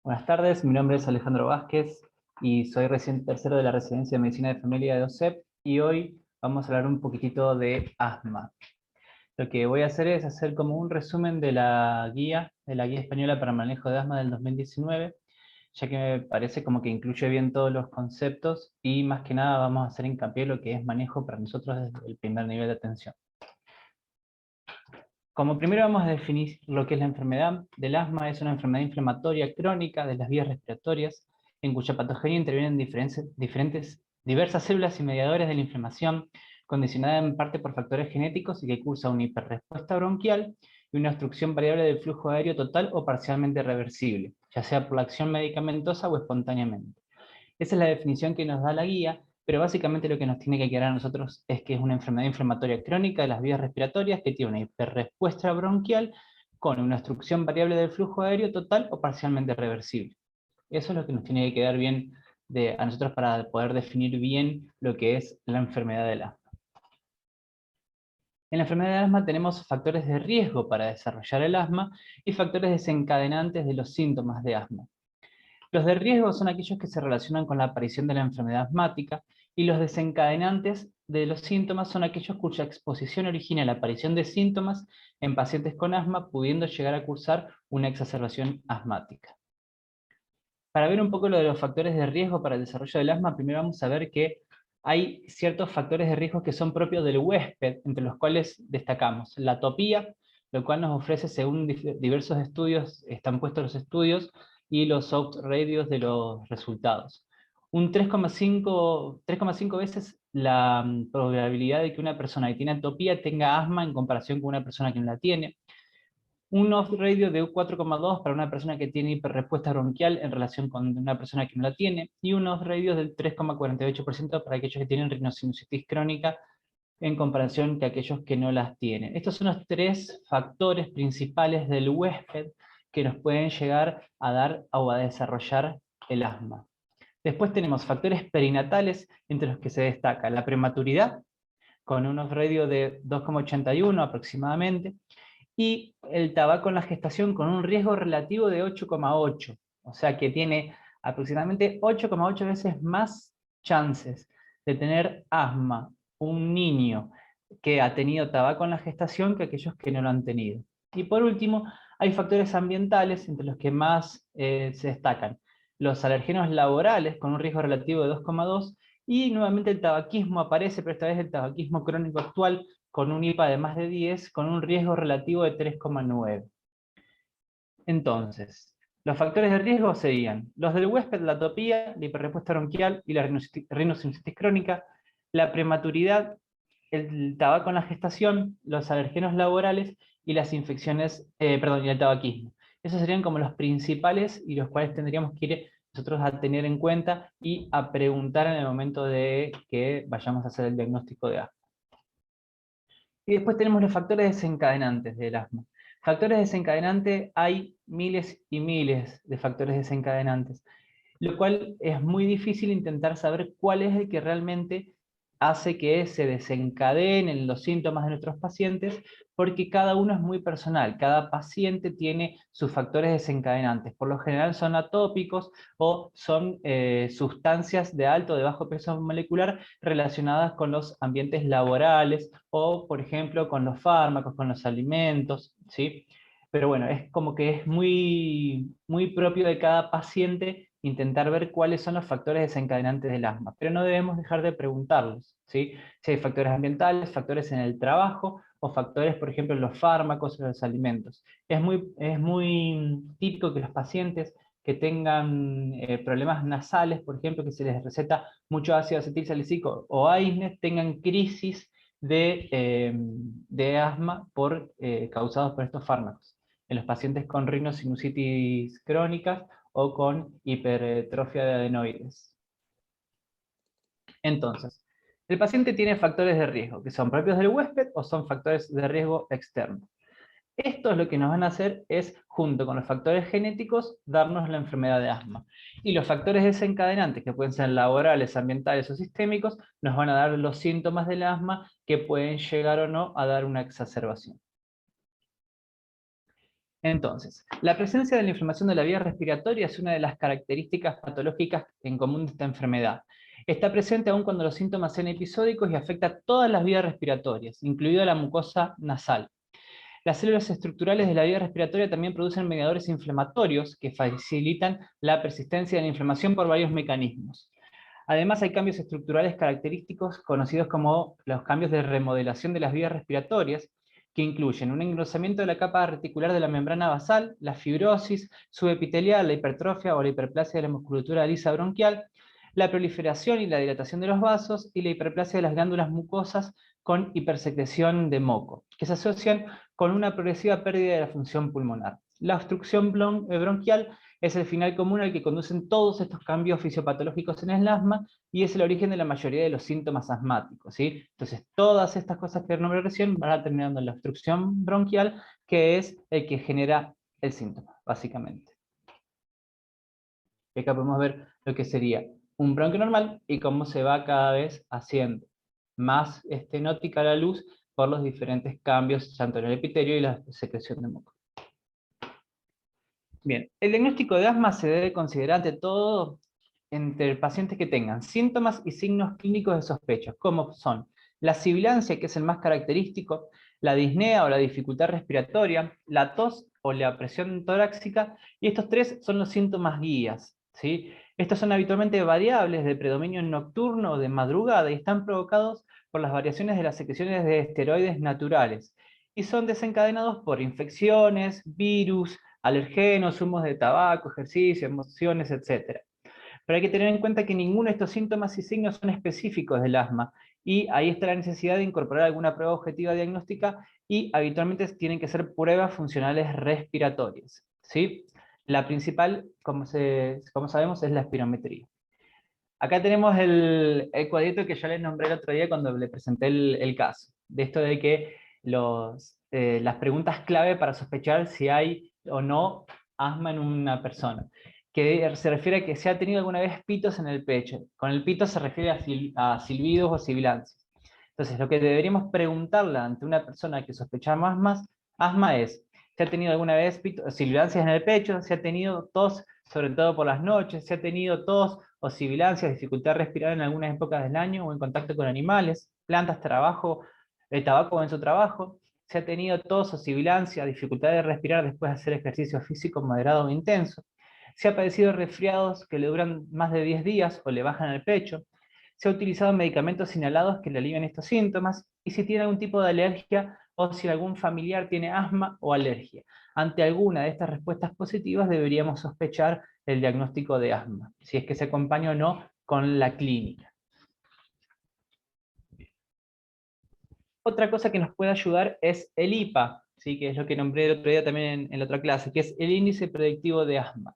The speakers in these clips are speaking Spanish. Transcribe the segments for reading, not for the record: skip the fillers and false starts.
Buenas tardes, mi nombre es Alejandro Vázquez y soy recién tercero de la Residencia de Medicina de Familia de OSEP y hoy vamos a hablar un poquitito de asma. Lo que voy a hacer es hacer como un resumen de la guía española para manejo de asma del 2019, ya que me parece como que incluye bien todos los conceptos y más que nada vamos a hacer hincapié en lo que es manejo para nosotros desde el primer nivel de atención. Como primero vamos a definir lo que es la enfermedad del asma. Es una enfermedad inflamatoria crónica de las vías respiratorias, en cuya patogenia intervienen diversas células y mediadores de la inflamación, condicionada en parte por factores genéticos y que cursa una hiperrespuesta bronquial y una obstrucción variable del flujo aéreo total o parcialmente reversible, ya sea por la acción medicamentosa o espontáneamente. Esa es la definición que nos da la guía, pero básicamente lo que nos tiene que quedar a nosotros es que es una enfermedad inflamatoria crónica de las vías respiratorias que tiene una hiperrespuesta bronquial con una obstrucción variable del flujo aéreo total o parcialmente reversible. Eso es lo que nos tiene que quedar bien a nosotros para poder definir bien lo que es la enfermedad del asma. En la enfermedad del asma tenemos factores de riesgo para desarrollar el asma y factores desencadenantes de los síntomas de asma. Los de riesgo son aquellos que se relacionan con la aparición de la enfermedad asmática, y los desencadenantes de los síntomas son aquellos cuya exposición origina la aparición de síntomas en pacientes con asma, pudiendo llegar a cursar una exacerbación asmática. Para ver un poco lo de los factores de riesgo para el desarrollo del asma, primero vamos a ver que hay ciertos factores de riesgo que son propios del huésped, entre los cuales destacamos la atopía, lo cual nos ofrece, según diversos estudios, están puestos los estudios y los outradios de los resultados. Un 3,5 veces la probabilidad de que una persona que tiene atopía tenga asma en comparación con una persona que no la tiene. Un odds ratio de 4,2 para una persona que tiene hiperrespuesta bronquial en relación con una persona que no la tiene, y un odds ratio del 3,48% para aquellos que tienen rinosinusitis crónica en comparación que aquellos que no las tienen. Estos son los tres factores principales del huésped que nos pueden llegar a dar o a desarrollar el asma. Después tenemos factores perinatales, entre los que se destaca la prematuridad, con un odds ratio de 2,81 aproximadamente, y el tabaco en la gestación con un riesgo relativo de 8,8, o sea que tiene aproximadamente 8,8 veces más chances de tener asma un niño que ha tenido tabaco en la gestación que aquellos que no lo han tenido. Y por último, hay factores ambientales entre los que más se destacan: los alergenos laborales con un riesgo relativo de 2,2, y nuevamente el tabaquismo aparece, pero esta vez el tabaquismo crónico actual con un IPA de más de 10, con un riesgo relativo de 3,9. Entonces, los factores de riesgo serían los del huésped, la atopía, la hiperrespuesta bronquial y la rinosinusitis crónica, la prematuridad, el tabaco en la gestación, los alergenos laborales y las infecciones, y el tabaquismo. Esos serían como los principales y los cuales tendríamos que ir nosotros a tener en cuenta y a preguntar en el momento de que vayamos a hacer el diagnóstico de asma. Y después tenemos los factores desencadenantes del asma. Factores desencadenantes, hay miles y miles de factores desencadenantes, lo cual es muy difícil intentar saber cuál es el que realmente hace que se desencadenen los síntomas de nuestros pacientes, porque cada uno es muy personal, cada paciente tiene sus factores desencadenantes. Por lo general son atópicos o son sustancias de alto o de bajo peso molecular relacionadas con los ambientes laborales o, por ejemplo, con los fármacos, con los alimentos, ¿sí? Pero bueno, es como que es muy, muy propio de cada paciente intentar ver cuáles son los factores desencadenantes del asma, pero no debemos dejar de preguntarlos, ¿sí? Si hay factores ambientales, factores en el trabajo, o factores, por ejemplo, en los fármacos o los alimentos. Es muy típico que los pacientes que tengan problemas nasales, por ejemplo, que se les receta mucho ácido acetilsalicílico o AISNES, tengan crisis de asma causados por estos fármacos. En los pacientes con rinosinusitis crónicas o con hipertrofia de adenoides. Entonces, el paciente tiene factores de riesgo que son propios del huésped o son factores de riesgo externos. Esto lo que nos van a hacer es, junto con los factores genéticos, darnos la enfermedad de asma. Y los factores desencadenantes, que pueden ser laborales, ambientales o sistémicos, nos van a dar los síntomas del asma que pueden llegar o no a dar una exacerbación. Entonces, la presencia de la inflamación de la vía respiratoria es una de las características patológicas en común de esta enfermedad. Está presente aún cuando los síntomas sean episódicos y afecta todas las vías respiratorias, incluida la mucosa nasal. Las células estructurales de la vía respiratoria también producen mediadores inflamatorios que facilitan la persistencia de la inflamación por varios mecanismos. Además, hay cambios estructurales característicos conocidos como los cambios de remodelación de las vías respiratorias, que incluyen un engrosamiento de la capa reticular de la membrana basal, la fibrosis subepitelial, la hipertrofia o la hiperplasia de la musculatura lisa bronquial, la proliferación y la dilatación de los vasos y la hiperplasia de las glándulas mucosas con hipersecreción de moco, que se asocian con una progresiva pérdida de la función pulmonar. La obstrucción bronquial es el final común al que conducen todos estos cambios fisiopatológicos en el asma y es el origen de la mayoría de los síntomas asmáticos, ¿sí? Entonces, todas estas cosas que nombré recién van a terminar en la obstrucción bronquial, que es el que genera el síntoma, básicamente. Y acá podemos ver lo que sería un bronquio normal y cómo se va cada vez haciendo más estenótica a la luz por los diferentes cambios, tanto en el epitelio y la secreción de moco. Bien, el diagnóstico de asma se debe considerar ante todo entre pacientes que tengan síntomas y signos clínicos de sospecha, como son la sibilancia, que es el más característico, la disnea o la dificultad respiratoria, la tos o la presión torácica, y estos tres son los síntomas guías, ¿sí? Estos son habitualmente variables de predominio nocturno o de madrugada y están provocados por las variaciones de las secreciones de esteroides naturales, y son desencadenados por infecciones, virus, alergenos, humos de tabaco, ejercicio, emociones, etc. Pero hay que tener en cuenta que ninguno de estos síntomas y signos son específicos del asma, y ahí está la necesidad de incorporar alguna prueba objetiva diagnóstica, y habitualmente tienen que ser pruebas funcionales respiratorias, ¿sí? La principal, como sabemos, es la espirometría. Acá tenemos el cuadrito que yo les nombré el otro día cuando le presenté el caso, de esto de que las preguntas clave para sospechar si hay o no asma en una persona, que se refiere a que se ha tenido alguna vez pitos en el pecho. Con el pito se refiere a silbidos o sibilancias. Entonces, lo que deberíamos preguntarle ante una persona que sospechamos asma es, ¿se ha tenido alguna vez sibilancias en el pecho? ¿Se ha tenido tos, sobre todo por las noches? ¿Se ha tenido tos o sibilancias, dificultad respirar en algunas épocas del año o en contacto con animales, plantas, tabaco en su trabajo? ¿Se ha tenido tos o sibilancia, dificultad de respirar después de hacer ejercicio físico moderado o intenso? ¿Se ha padecido resfriados que le duran más de 10 días o le bajan el pecho? ¿Se ha utilizado medicamentos inhalados que le alivian estos síntomas? Y si tiene algún tipo de alergia o si algún familiar tiene asma o alergia. Ante alguna de estas respuestas positivas deberíamos sospechar el diagnóstico de asma, si es que se acompaña o no con la clínica. Otra cosa que nos puede ayudar es el IPA, ¿sí? Que es lo que nombré el otro día también en la otra clase, que es el índice predictivo de asma.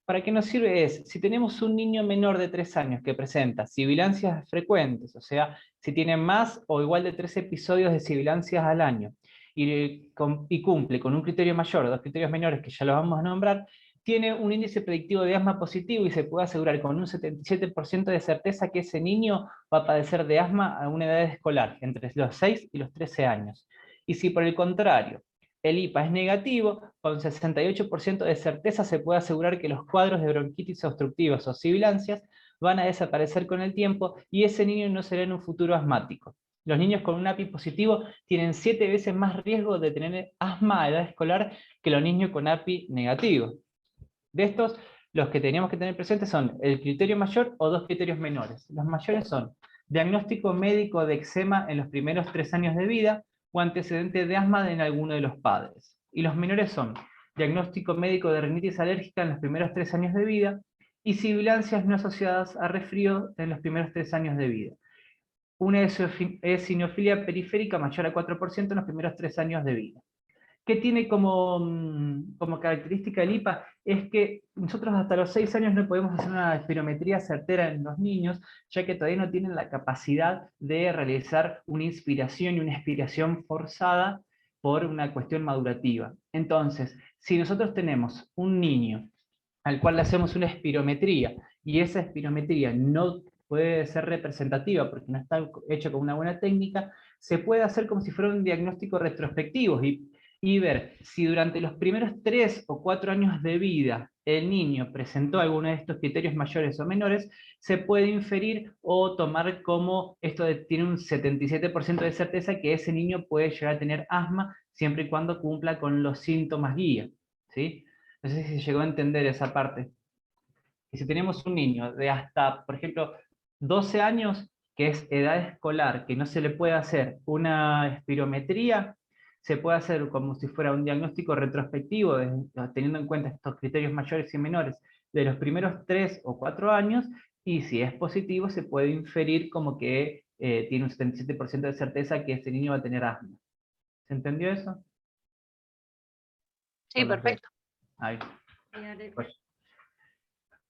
¿Para qué nos sirve? Si tenemos un niño menor de 3 años que presenta sibilancias frecuentes, o sea, si tiene más o igual de 3 episodios de sibilancias al año, y cumple con un criterio mayor, 2 criterios menores que ya los vamos a nombrar, tiene un índice predictivo de asma positivo y se puede asegurar con un 77% de certeza que ese niño va a padecer de asma a una edad escolar, entre los 6 y los 13 años. Y si por el contrario el IPA es negativo, con 68% de certeza se puede asegurar que los cuadros de bronquitis obstructivas o sibilancias van a desaparecer con el tiempo y ese niño no será en un futuro asmático. Los niños con un API positivo tienen 7 veces más riesgo de tener asma a edad escolar que los niños con API negativo. De estos, los que teníamos que tener presentes son el criterio mayor o 2 criterios menores. Los mayores son diagnóstico médico de eczema en los primeros 3 años de vida o antecedente de asma en alguno de los padres. Y los menores son diagnóstico médico de rinitis alérgica en los primeros 3 años de vida y sibilancias no asociadas a resfrío en los primeros 3 años de vida. Una eosinofilia periférica mayor a 4% en los primeros 3 años de vida. ¿Qué tiene como característica el IPA? Es que nosotros hasta los 6 años no podemos hacer una espirometría certera en los niños, ya que todavía no tienen la capacidad de realizar una inspiración y una expiración forzada por una cuestión madurativa. Entonces, si nosotros tenemos un niño al cual le hacemos una espirometría, y esa espirometría no puede ser representativa porque no está hecha con una buena técnica, se puede hacer como si fuera un diagnóstico retrospectivo, y y ver si durante los primeros 3 o 4 años de vida el niño presentó alguno de estos criterios mayores o menores, se puede inferir o tomar como esto tiene un 77% de certeza que ese niño puede llegar a tener asma siempre y cuando cumpla con los síntomas guía, ¿sí? No sé si se llegó a entender esa parte. Y si tenemos un niño de hasta, por ejemplo, 12 años, que es edad escolar, que no se le puede hacer una espirometría, se puede hacer como si fuera un diagnóstico retrospectivo, teniendo en cuenta estos criterios mayores y menores de los primeros 3 o 4 años, y si es positivo se puede inferir como que tiene un 77% de certeza que ese niño va a tener asma. ¿Se entendió eso? Sí, perfecto. Ahí. Pues.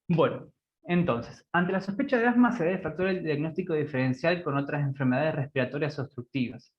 Bueno, entonces, ante la sospecha de asma se debe efectuar el diagnóstico diferencial con otras enfermedades respiratorias obstructivas.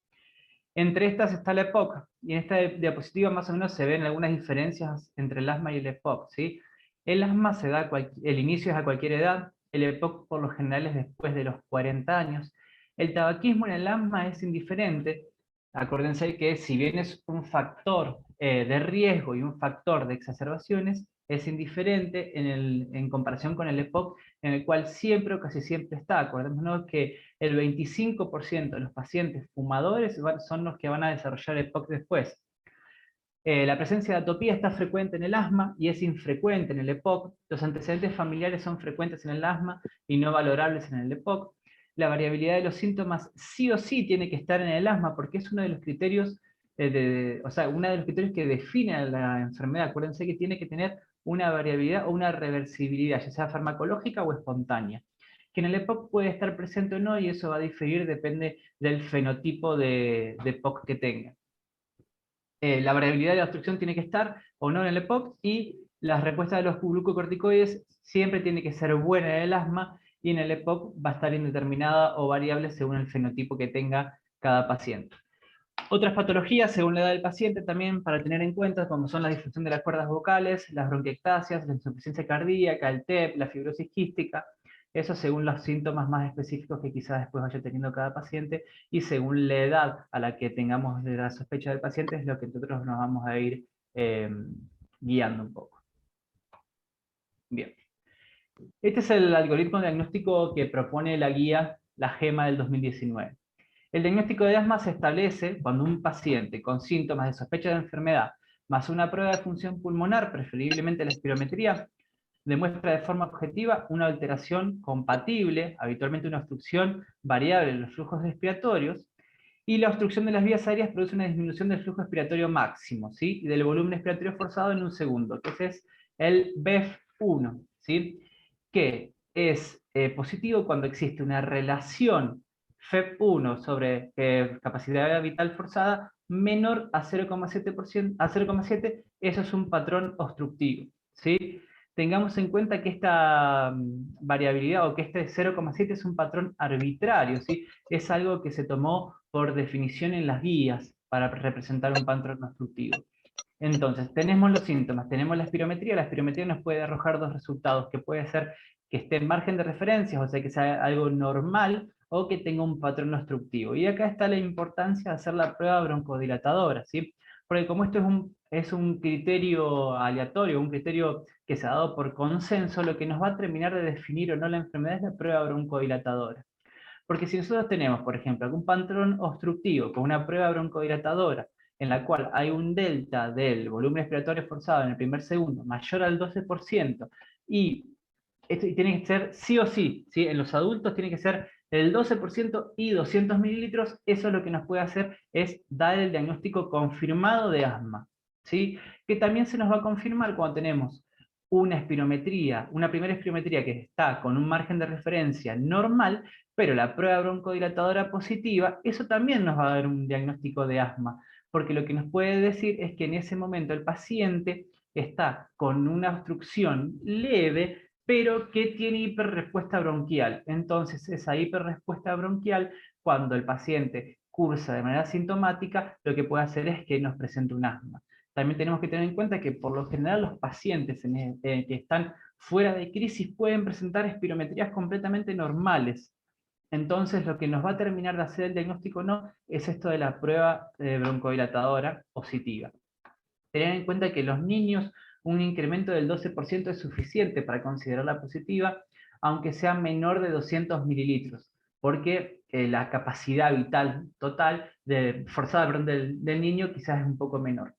Entre estas está la EPOC, y en esta diapositiva más o menos se ven algunas diferencias entre el asma y el EPOC, ¿sí? El asma se da, el inicio es a cualquier edad, el EPOC por lo general es después de los 40 años. El tabaquismo en el asma es indiferente. Acuérdense que si bien es un factor de riesgo y un factor de exacerbaciones, es indiferente en comparación con el EPOC, en el cual siempre o casi siempre está. Acordémonos que el 25% de los pacientes fumadores son los que van a desarrollar EPOC después. La presencia de atopía está frecuente en el asma y es infrecuente en el EPOC. Los antecedentes familiares son frecuentes en el asma y no valorables en el EPOC. La variabilidad de los síntomas sí o sí tiene que estar en el asma porque es uno de los criterios, uno de los criterios que define a la enfermedad. Acuérdense que tiene que tener una variabilidad o una reversibilidad, ya sea farmacológica o espontánea. Que en el EPOC puede estar presente o no y eso va a diferir, depende del fenotipo de EPOC que tenga. La variabilidad de la obstrucción tiene que estar o no en el EPOC y la respuesta de los glucocorticoides siempre tiene que ser buena en el asma y en el EPOC va a estar indeterminada o variable según el fenotipo que tenga cada paciente. Otras patologías según la edad del paciente también para tener en cuenta, como son la disfunción de las cuerdas vocales, las bronquiectasias, la insuficiencia cardíaca, el TEP, la fibrosis quística, eso según los síntomas más específicos que quizás después vaya teniendo cada paciente y según la edad a la que tengamos de la sospecha del paciente es lo que nosotros nos vamos a ir guiando un poco. Bien. Este es el algoritmo diagnóstico que propone la guía, la GEMA del 2019. El diagnóstico de asma se establece cuando un paciente con síntomas de sospecha de enfermedad, más una prueba de función pulmonar, preferiblemente la espirometría, demuestra de forma objetiva una alteración compatible, habitualmente una obstrucción variable en los flujos respiratorios, y la obstrucción de las vías aéreas produce una disminución del flujo expiratorio máximo, ¿sí? Y del volumen expiratorio forzado en un segundo, que ese es el BEF1, ¿sí? Que es positivo cuando existe una relación FEP1 sobre capacidad vital forzada menor a 0,7, eso es un patrón obstructivo, ¿sí? Tengamos en cuenta que esta variabilidad o que este 0,7 es un patrón arbitrario, ¿sí? Es algo que se tomó por definición en las guías para representar un patrón obstructivo. Entonces, tenemos los síntomas, tenemos la espirometría nos puede arrojar dos resultados, que puede ser que esté en margen de referencias, o sea, que sea algo normal, o que tenga un patrón obstructivo. Y acá está la importancia de hacer la prueba broncodilatadora, ¿sí? Porque como esto es un criterio aleatorio, un criterio que se ha dado por consenso, lo que nos va a terminar de definir o no la enfermedad es la prueba broncodilatadora. Porque si nosotros tenemos, por ejemplo, algún patrón obstructivo con una prueba broncodilatadora en la cual hay un delta del volumen respiratorio forzado en el primer segundo mayor al 12%, y esto tiene que ser sí o sí, ¿sí? En los adultos tiene que ser el 12% y 200 mililitros, eso lo que nos puede hacer es dar el diagnóstico confirmado de asma, ¿sí? Que también se nos va a confirmar cuando tenemos una espirometría, una primera espirometría que está con un margen de referencia normal, pero la prueba broncodilatadora positiva, eso también nos va a dar un diagnóstico de asma, porque lo que nos puede decir es que en ese momento el paciente está con una obstrucción leve, pero que tiene hiperrespuesta bronquial. Entonces, esa hiperrespuesta bronquial, cuando el paciente cursa de manera sintomática, lo que puede hacer es que nos presente un asma. También tenemos que tener en cuenta que por lo general los pacientes que están fuera de crisis pueden presentar espirometrías completamente normales. Entonces, lo que nos va a terminar de hacer el diagnóstico no es esto de la prueba broncodilatadora positiva. Tener en cuenta que los niños un incremento del 12% es suficiente para considerarla positiva, aunque sea menor de 200 mililitros, porque la capacidad vital total forzada perdón, del niño quizás es un poco menor.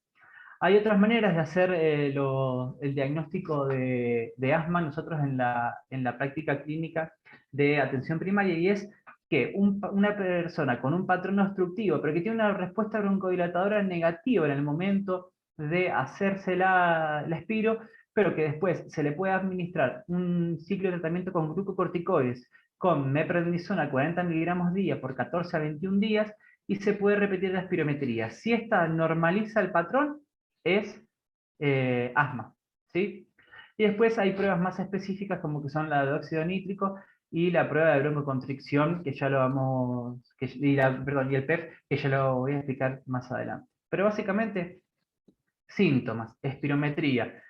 Hay otras maneras de hacer el diagnóstico de asma nosotros en la práctica clínica de atención primaria, y es que una persona con un patrón obstructivo, pero que tiene una respuesta broncodilatadora negativa en el momento de hacerse la espiro, pero que después se le puede administrar un ciclo de tratamiento con glucocorticoides, con meprednisona 40 miligramos día por 14 a 21 días, y se puede repetir la espirometría. Si esta normaliza el patrón, es asma, ¿sí? Y después hay pruebas más específicas como que son la de óxido nítrico y la prueba de broncoconstricción, que ya lo vamos, perdón, y el PEP, que ya lo voy a explicar más adelante. Pero básicamente, síntomas, espirometría,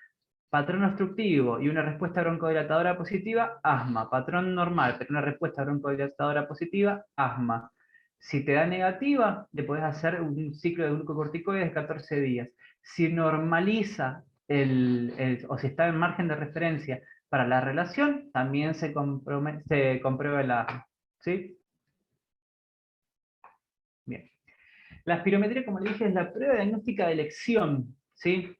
patrón obstructivo y una respuesta broncodilatadora positiva, asma. Patrón normal, pero una respuesta broncodilatadora positiva, asma. Si te da negativa, le podés hacer un ciclo de glucocorticoides de 14 días. Si normaliza o si está en margen de referencia para la relación, también se comprueba el asma. ¿Sí? Bien. La espirometría, como le dije, es la prueba diagnóstica de elección. ¿Sí?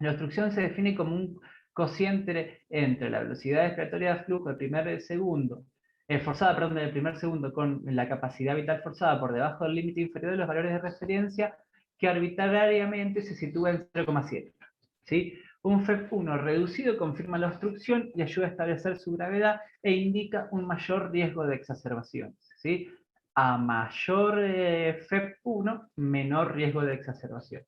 La obstrucción se define como un cociente entre la velocidad respiratoria de flujo del primer segundo, forzada, perdón, del primer segundo, con la capacidad vital forzada por debajo del límite inferior de los valores de referencia, que arbitrariamente se sitúa en 0,7. ¿Sí? Un FEP1 reducido confirma la obstrucción y ayuda a establecer su gravedad e indica un mayor riesgo de exacerbaciones. ¿Sí? A mayor FEP1, menor riesgo de exacerbación.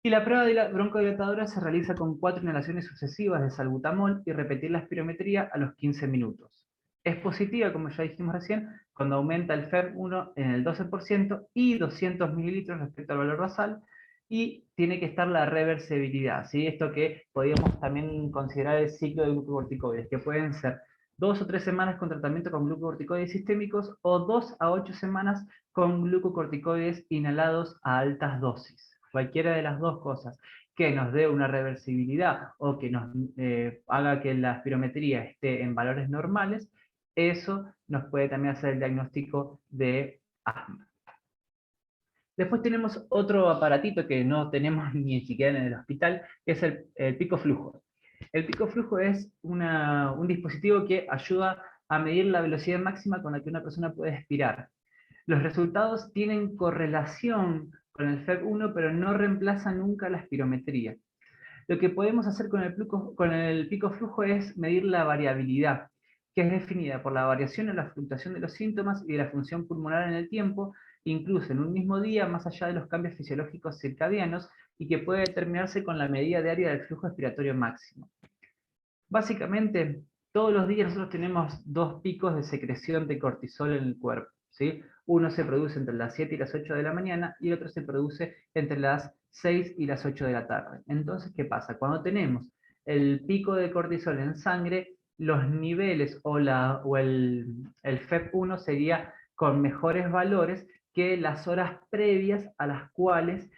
Y la prueba de la broncodilatadora se realiza con 4 inhalaciones sucesivas de salbutamol y repetir la espirometría a los 15 minutos. Es positiva, como ya dijimos recién, cuando aumenta el FEV1 en el 12% y 200 mililitros respecto al valor basal, y tiene que estar la reversibilidad, ¿sí? Esto que podríamos también considerar el ciclo de glucocorticoides, que pueden ser 2 o 3 semanas con tratamiento con glucocorticoides sistémicos o 2 a 8 semanas con glucocorticoides inhalados a altas dosis. Cualquiera de las dos cosas, que nos dé una reversibilidad o que nos haga que la espirometría esté en valores normales, eso nos puede también hacer el diagnóstico de asma. Después tenemos otro aparatito que no tenemos ni siquiera en el hospital, que es el pico flujo. El pico flujo es un dispositivo que ayuda a medir la velocidad máxima con la que una persona puede expirar. Los resultados tienen correlación con el FEV1, pero no reemplazan nunca la espirometría. Lo que podemos hacer con el pico flujo es medir la variabilidad, que es definida por la variación o la fluctuación de los síntomas y de la función pulmonar en el tiempo, incluso en un mismo día, más allá de los cambios fisiológicos circadianos, y que puede determinarse con la medida diaria del flujo expiratorio máximo. Básicamente, todos los días nosotros tenemos dos picos de secreción de cortisol en el cuerpo, ¿sí? Uno se produce entre las 7 y las 8 de la mañana y el otro se produce entre las 6 y las 8 de la tarde. Entonces, ¿qué pasa? Cuando tenemos el pico de cortisol en sangre, los niveles o el FEP1 sería con mejores valores que las horas previas a las cuales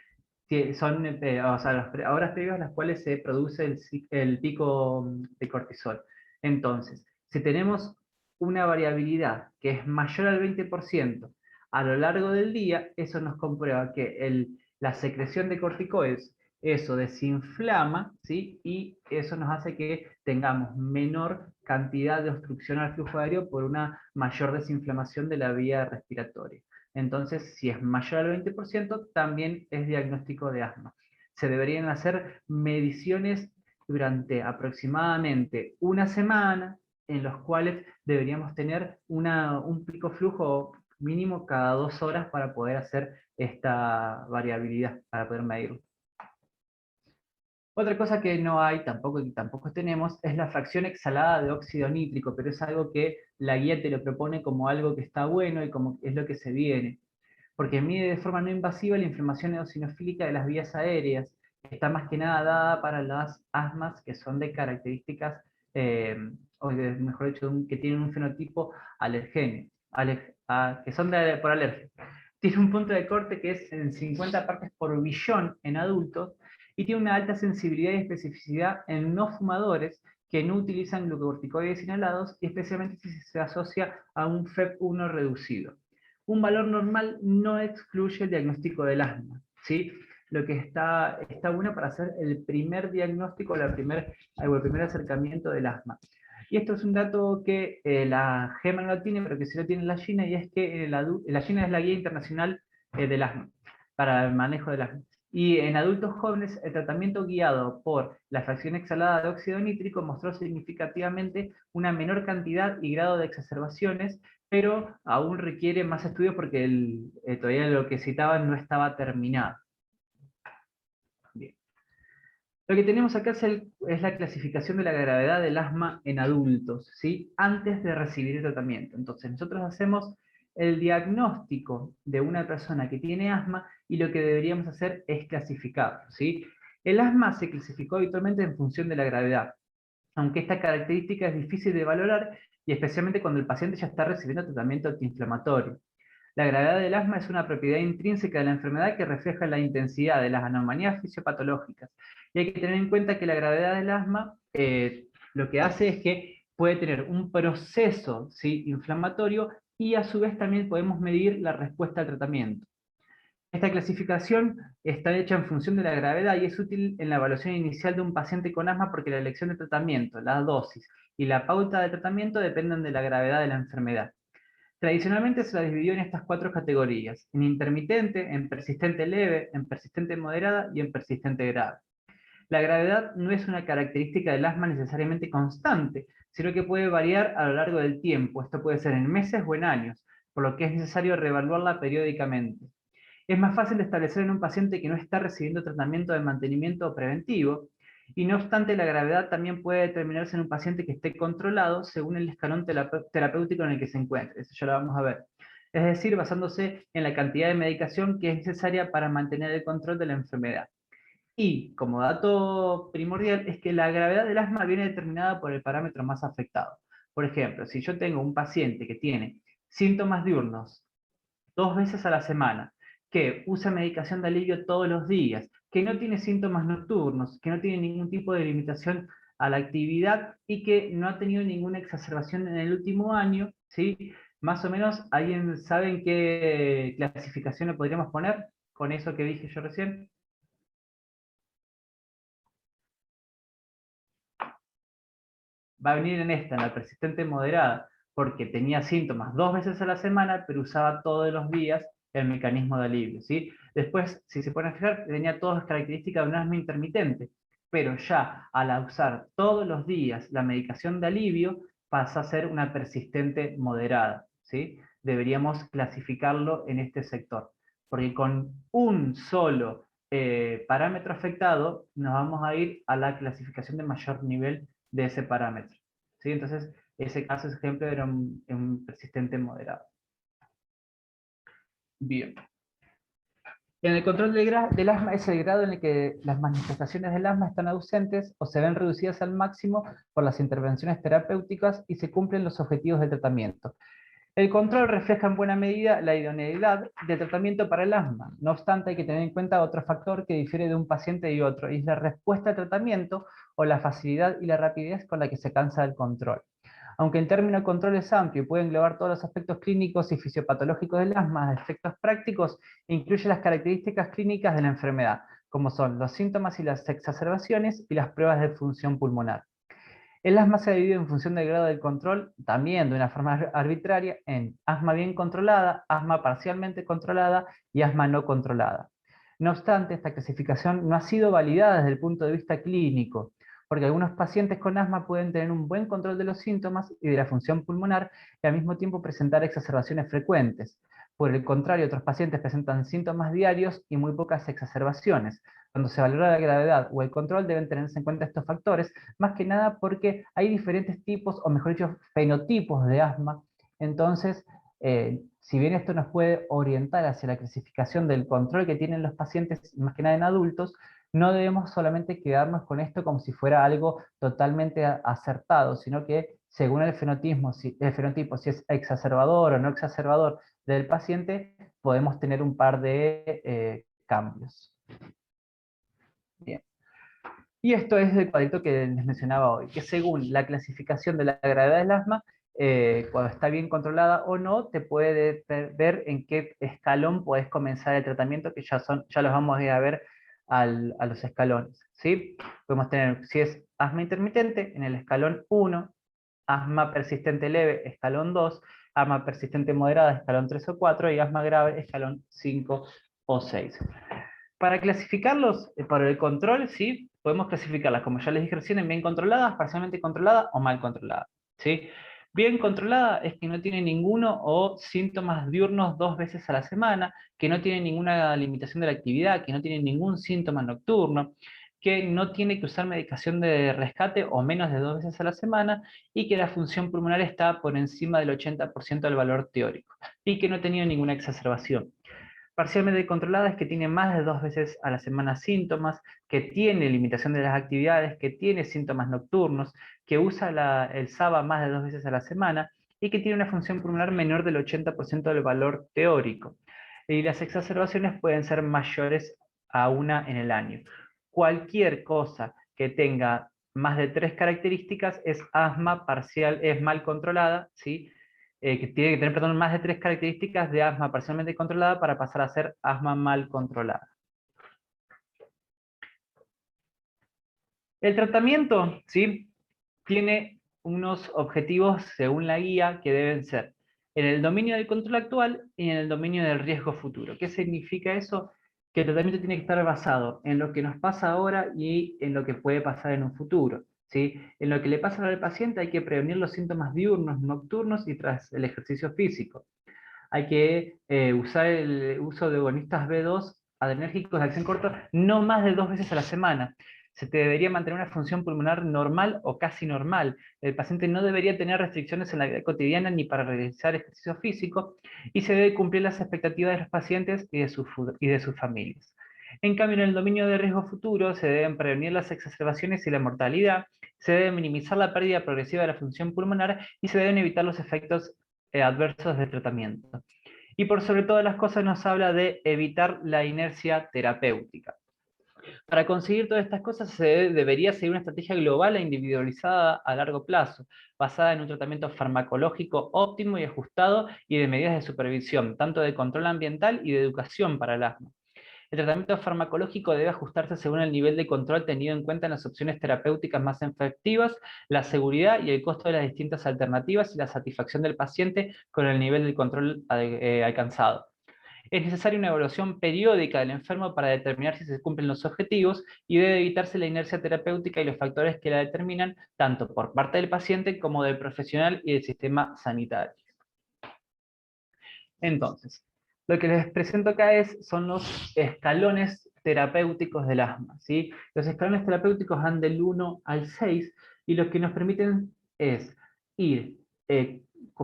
que son o sea, las horas previas a las cuales se produce el pico de cortisol. Entonces, si tenemos una variabilidad que es mayor al 20% a lo largo del día, eso nos comprueba que la secreción de corticoides, eso desinflama, ¿sí? Y eso nos hace que tengamos menor cantidad de obstrucción al flujo aéreo por una mayor desinflamación de la vía respiratoria. Entonces, si es mayor al 20%, también es diagnóstico de asma. Se deberían hacer mediciones durante aproximadamente una semana, en los cuales deberíamos tener un pico flujo mínimo cada 2 horas para poder hacer esta variabilidad, para poder medirlo. Otra cosa que no hay, tampoco tenemos, es la fracción exhalada de óxido nítrico, pero es algo que la guía te lo propone como algo que está bueno y como es lo que se viene, porque mide de forma no invasiva la inflamación eosinofílica de las vías aéreas. Está más que nada dada para las asmas que son de características, o mejor dicho, que tienen un fenotipo alergénico, que son por alergia. Tiene un punto de corte que es en 50 partes por billón en adultos, y tiene una alta sensibilidad y especificidad en no fumadores que no utilizan glucocorticoides inhalados, y especialmente si se asocia a un FEV1 reducido. Un valor normal no excluye el diagnóstico del asma, ¿sí? Lo que está bueno para hacer el primer diagnóstico, el primer acercamiento del asma. Y esto es un dato que la GEMA no lo tiene, pero que sí lo tiene la GINA, y es que la GINA es la Guía Internacional del Asma, para el manejo del asma. Y en adultos jóvenes, el tratamiento guiado por la fracción exhalada de óxido nítrico mostró significativamente una menor cantidad y grado de exacerbaciones, pero aún requiere más estudios porque todavía lo que citaban no estaba terminado. Bien. Lo que tenemos acá es la clasificación de la gravedad del asma en adultos, ¿sí? Antes de recibir el tratamiento. Entonces, nosotros hacemos el diagnóstico de una persona que tiene asma y lo que deberíamos hacer es clasificarlo, ¿sí? El asma se clasificó habitualmente en función de la gravedad, aunque esta característica es difícil de valorar, y especialmente cuando el paciente ya está recibiendo tratamiento antiinflamatorio. La gravedad del asma es una propiedad intrínseca de la enfermedad que refleja la intensidad de las anomalías fisiopatológicas. Y hay que tener en cuenta que la gravedad del asma lo que hace es que puede tener un proceso, ¿sí?, inflamatorio, y a su vez también podemos medir la respuesta al tratamiento. Esta clasificación está hecha en función de la gravedad y es útil en la evaluación inicial de un paciente con asma porque la elección de tratamiento, la dosis y la pauta de tratamiento dependen de la gravedad de la enfermedad. Tradicionalmente se la dividió en estas 4 categorías: en intermitente, en persistente leve, en persistente moderada y en persistente grave. La gravedad no es una característica del asma necesariamente constante, sino que puede variar a lo largo del tiempo. Esto puede ser en meses o en años, por lo que es necesario reevaluarla periódicamente. Es más fácil de establecer en un paciente que no está recibiendo tratamiento de mantenimiento preventivo, y no obstante la gravedad también puede determinarse en un paciente que esté controlado según el escalón terapéutico en el que se encuentre. Eso ya lo vamos a ver. Es decir, basándose en la cantidad de medicación que es necesaria para mantener el control de la enfermedad. Y como dato primordial es que la gravedad del asma viene determinada por el parámetro más afectado. Por ejemplo, si yo tengo un paciente que tiene síntomas diurnos 2 veces a la semana, que usa medicación de alivio todos los días, que no tiene síntomas nocturnos, que no tiene ningún tipo de limitación a la actividad y que no ha tenido ninguna exacerbación en el último año, ¿sí? Más o menos, ¿alguien sabe en qué clasificación le podríamos poner con eso que dije yo recién? Va a venir en esta, en la persistente moderada, porque tenía síntomas 2 veces a la semana, pero usaba todos los días el mecanismo de alivio, ¿sí? Después, si se pueden fijar, tenía todas las características de un asma intermitente, pero ya al usar todos los días la medicación de alivio, pasa a ser una persistente moderada, ¿sí? Deberíamos clasificarlo en este sector, porque con un solo parámetro afectado, nos vamos a ir a la clasificación de mayor nivel de ese parámetro, ¿sí? Entonces, ese caso, ese ejemplo, era un persistente moderado. Bien. En el control del asma es el grado en el que las manifestaciones del asma están ausentes o se ven reducidas al máximo por las intervenciones terapéuticas y se cumplen los objetivos del tratamiento. El control refleja en buena medida la idoneidad del tratamiento para el asma. No obstante, hay que tener en cuenta otro factor que difiere de un paciente y otro, y es la respuesta al tratamiento o la facilidad y la rapidez con la que se alcanza el control. Aunque el término control es amplio y puede englobar todos los aspectos clínicos y fisiopatológicos del asma, efectos prácticos incluye las características clínicas de la enfermedad, como son los síntomas y las exacerbaciones y las pruebas de función pulmonar. El asma se divide en función del grado del control, también de una forma arbitraria, en asma bien controlada, asma parcialmente controlada y asma no controlada. No obstante, esta clasificación no ha sido validada desde el punto de vista clínico, porque algunos pacientes con asma pueden tener un buen control de los síntomas y de la función pulmonar y al mismo tiempo presentar exacerbaciones frecuentes. Por el contrario, otros pacientes presentan síntomas diarios y muy pocas exacerbaciones. Cuando se valora la gravedad o el control deben tenerse en cuenta estos factores, más que nada porque hay diferentes tipos, o mejor dicho, fenotipos de asma. Entonces, si bien esto nos puede orientar hacia la clasificación del control que tienen los pacientes, más que nada en adultos, no debemos solamente quedarnos con esto como si fuera algo totalmente acertado, sino que según el fenotipo, si es exacerbador o no exacerbador del paciente, podemos tener un par de cambios. Bien. Y esto es el cuadrito que les mencionaba hoy, que según la clasificación de la gravedad del asma, cuando está bien controlada o no, te puede ver en qué escalón puedes comenzar el tratamiento, que ya los vamos a ir a ver a los escalones, ¿sí? Podemos tener, si es asma intermitente, en el escalón 1, asma persistente leve, escalón 2, asma persistente moderada, escalón 3 o 4, y asma grave, escalón 5 o 6. Para clasificarlos, por el control, sí, podemos clasificarlas, como ya les dije recién, en bien controladas, parcialmente controladas o mal controladas, ¿sí? Bien controlada es que no tiene ninguno o síntomas diurnos 2 veces a la semana, que no tiene ninguna limitación de la actividad, que no tiene ningún síntoma nocturno, que no tiene que usar medicación de rescate o menos de 2 veces a la semana, y que la función pulmonar está por encima del 80% del valor teórico, y que no ha tenido ninguna exacerbación. Parcialmente controlada es que tiene más de 2 veces a la semana síntomas, que tiene limitación de las actividades, que tiene síntomas nocturnos, que usa el SABA más de 2 veces a la semana y que tiene una función pulmonar menor del 80% del valor teórico. Y las exacerbaciones pueden ser mayores a una en el año. Cualquier cosa que tenga más de 3 características es asma parcial, es mal controlada, ¿sí? Que tiene que tener, perdón, más de 3 características de asma parcialmente controlada para pasar a ser asma mal controlada. El tratamiento, ¿sí?, tiene unos objetivos según la guía que deben ser en el dominio del control actual y en el dominio del riesgo futuro. ¿Qué significa eso? Que el tratamiento tiene que estar basado en lo que nos pasa ahora y en lo que puede pasar en un futuro, ¿sí? En lo que le pasa al paciente hay que prevenir los síntomas diurnos, nocturnos y tras el ejercicio físico. Hay que usar el uso de agonistas B2 adrenérgicos de acción corta no más de 2 veces a la semana. Se te debería mantener una función pulmonar normal o casi normal. El paciente no debería tener restricciones en la vida cotidiana ni para realizar ejercicio físico, y se debe cumplir las expectativas de los pacientes y de sus familias. En cambio, en el dominio de riesgo futuro se deben prevenir las exacerbaciones y la mortalidad, se debe minimizar la pérdida progresiva de la función pulmonar y se deben evitar los efectos adversos del tratamiento. Y por sobre todas las cosas nos habla de evitar la inercia terapéutica. Para conseguir todas estas cosas se debería seguir una estrategia global e individualizada a largo plazo, basada en un tratamiento farmacológico óptimo y ajustado y de medidas de supervisión, tanto de control ambiental y de educación para el asma. El tratamiento farmacológico debe ajustarse según el nivel de control tenido en cuenta en las opciones terapéuticas más efectivas, la seguridad y el costo de las distintas alternativas y la satisfacción del paciente con el nivel de control alcanzado. Es necesaria una evaluación periódica del enfermo para determinar si se cumplen los objetivos, y debe evitarse la inercia terapéutica y los factores que la determinan, tanto por parte del paciente como del profesional y del sistema sanitario. Entonces, lo que les presento acá son los escalones terapéuticos del asma, ¿sí? Los escalones terapéuticos van del 1 al 6 y lo que nos permiten es ir,